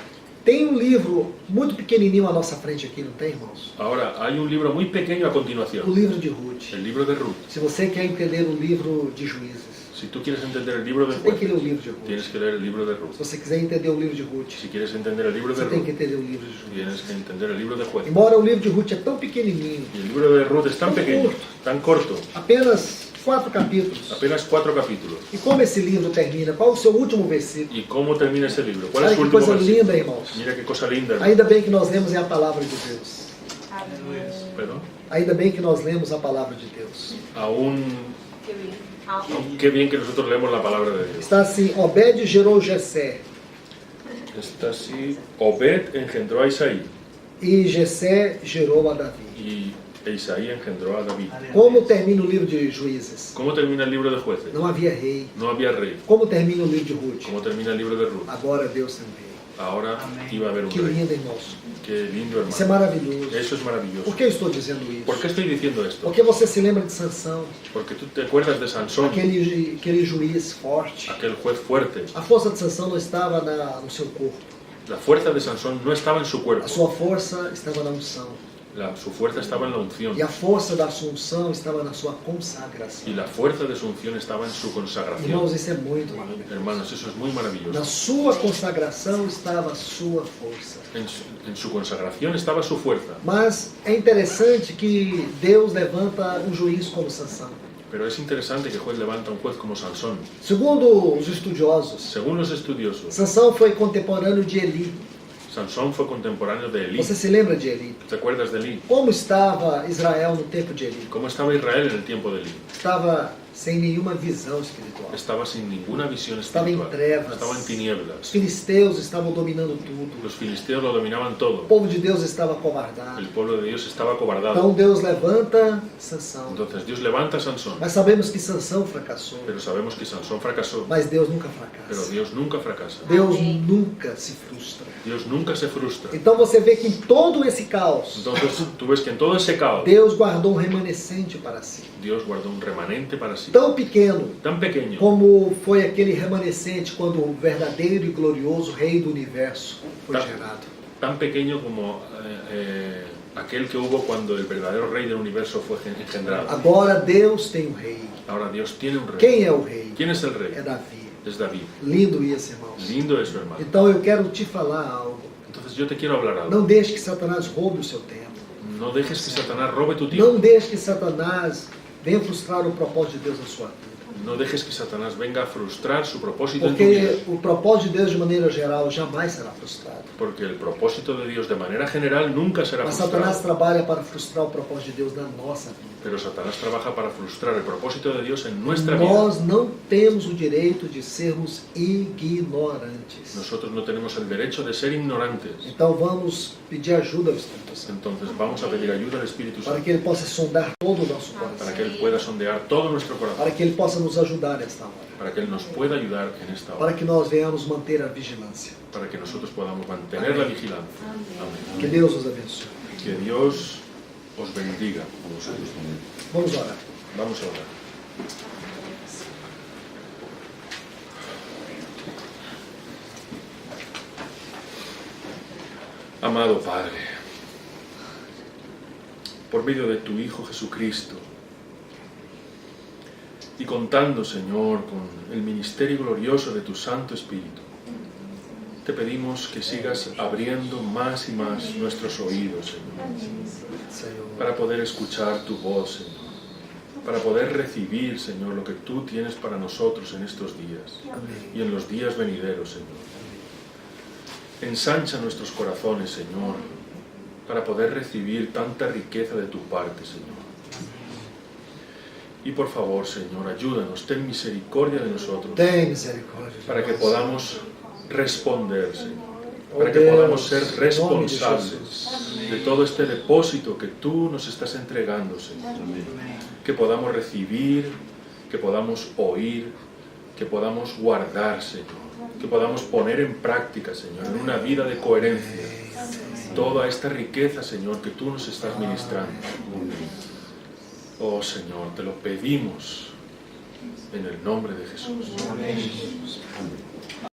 tem um livro muito pequenininho à nossa frente aqui, não tem, irmãos? Ahora, hay un libro muy pequeño a O continuación. livro de Ruth. El libro de Ruth. Se você quer entender o livro de Juízes, Si tú quieres entender el libro de Você tem que ler o Jueces, livro de Ruth. tienes que leer el libro de Se Ruth. você quiser entender o livro de Ruth, Si quieres entender el libro de você tem que Ruth, entender o livro de Ruth. tienes que entender el libro de Jueces. Embora o livro de Ruth é tão pequenininho, Y el libro de Ruth es tan pequeño, tan corto, apenas 4 capítulos. apenas 4 capítulos. E como esse livro termina? Qual o seu último versículo? ¿Y cómo termina ese libro? ¿Cuál es Olha su que último coisa versículo? linda, irmãos. Mira qué cosa linda, hermano. Ainda bem que nós lemos a palavra de Deus. Perdón. Ainda bem que nós lemos a palavra de Deus. Aún, qué bien que nosotros leemos la palabra de Dios. Está assim, Obed gerou Jessé, Está así, Obed engendró a Isaí e Jessé gerou a Davi. y Isaí engendró a David. Como termina o livro de Juízes? ¿Cómo termina el libro de Jueces? Não havia rei. No había rey. Como termina o livro de Ruth? ¿Cómo termina el libro de Ruth? Agora Deus tem um rei. Ahora iba a haber un Que rey. lindo, irmãos. Qué lindo, Isso é hermano. maravilhoso. Eso es maravilloso. Por que eu estou dizendo ¿Por isso? qué estoy diciendo esto? Porque você se lembra de Sansão, Porque tú te acuerdas de Sansón, aquele juiz forte. aquel juez fuerte. A força de Sansão não estava no seu corpo. La fuerza de Sansón no estaba en su A cuerpo. sua força estava na unção. Su fuerza estaba en la unción. E a força da sua unção estava na sua consagração. Y la fuerza de su unción estaba en su consagración. Irmãos, isso é muito maravilhoso. Hermanos, eso es muy Na maravilloso. sua consagração estava a sua força. En su consagración estaba su fuerza. Mas é interessante que Deus levanta um juiz como Sansão. Pero es interesante que Juez levanta un juez como Sansón. Segundo os estudiosos, Según los estudiosos, Sansão foi contemporâneo de Eli. Sansón fue contemporáneo de Elí. Você se lembra de Eli? ¿Te acuerdas de Elí? Como estava Israel no tempo de Eli? ¿Cómo estaba Israel en el tiempo de Elí? Estava sem nenhuma visão espiritual. Estaba sin ninguna visión Estaba en espiritual. trevas. Estaba en Os tinieblas. filisteus estavam dominando tudo. Los filisteos lo dominaban todo. O povo de Deus estava acovardado. El pueblo de Dios estaba acobardado. Então Deus levanta Sansão. Entonces Dios levanta a Sansón. Mas sabemos que Sansão fracassou. Pero sabemos que Sansón fracasó. Mas Deus nunca Pero fracassa. Dios nunca fracasa. Deus nunca se frustra. Dios nunca se frustra. Então você vê que em todo esse caos, Entonces tú ves que en todo ese caos, Deus guardou um remanescente para si. Dios guardó un remanente para sí. Tão pequeno Tan pequeño como foi aquele remanescente quando o verdadeiro e glorioso Rei do Universo foi Tá. gerado. tan pequeño como aquel que hubo cuando el verdadero rey del universo fue engendrado. Agora Deus tem um rei. Ahora Dios tiene un rey. Quem é o rei? ¿Quién es el rey? É Davi. Es David. Lindo isso, irmãos. Lindo eso, hermano. Então eu quero te falar algo. Entonces yo te quiero hablar algo. Não deixe que Satanás roube o seu tempo. No dejes que Satanás robe tu tiempo. Não deixe que Satanás venha frustrar o propósito de Deus na sua vida. No dejes que Satanás venga a frustrar su propósito en tu vida. Porque o propósito de Deus, de maneira geral, jamais será frustrado. Porque el propósito de Dios de manera general nunca será Mas Satanás frustrado. trabalha para frustrar o propósito de Deus na nossa vida. Pero Satanás trabaja para frustrar el propósito de Dios en nuestra vida. Nós não temos o direito de sermos ignorantes. Nosotros no tenemos el derecho de ser ignorantes. Então vamos pedir ajuda ao Espírito Santo, Entonces vamos a pedir ayuda al Espíritu para Santo que Ele possa sondar todo o nosso para coração, que Él pueda sondear todo nuestro corazón, para que Ele possa nos ajudar nesta hora, para que Él nos pueda ayudar en esta para hora, que nós venhamos manter a vigilância. para que nosotros podamos mantener la vigilancia. Amén. Que Deus os abençoe. Que Dios os bendiga. Vamos orar. Vamos a orar. Amado Padre, por medio de tu Hijo Jesucristo, y contando, Señor, con el ministerio glorioso de tu Santo Espíritu, te pedimos que sigas abriendo más y más nuestros oídos, Señor, Senhor. para poder escuchar tu voz, Señor, para poder recibir, Señor, lo que tú tienes para nosotros en estos días Amém. y en los días venideros, Señor. Ensancha nuestros corazones, Señor, para poder recibir tanta riqueza de tu parte, Señor. Y por favor, Señor, ayúdanos, ten misericordia de nosotros, Tem misericórdia de para que nós. podamos responder, Señor, Oh para que Deus, podamos ser em nome de responsables Jesus. de todo este depósito que tú nos estás entregando, Señor. Que podamos recibir, que podamos oír, que podamos guardar, Señor, que podamos poner en práctica, Señor, en una vida de coherencia, toda esta riqueza, Señor, que tú nos estás ministrando. Oh Señor, te lo pedimos en el nombre de Jesús. Amém, Jesus.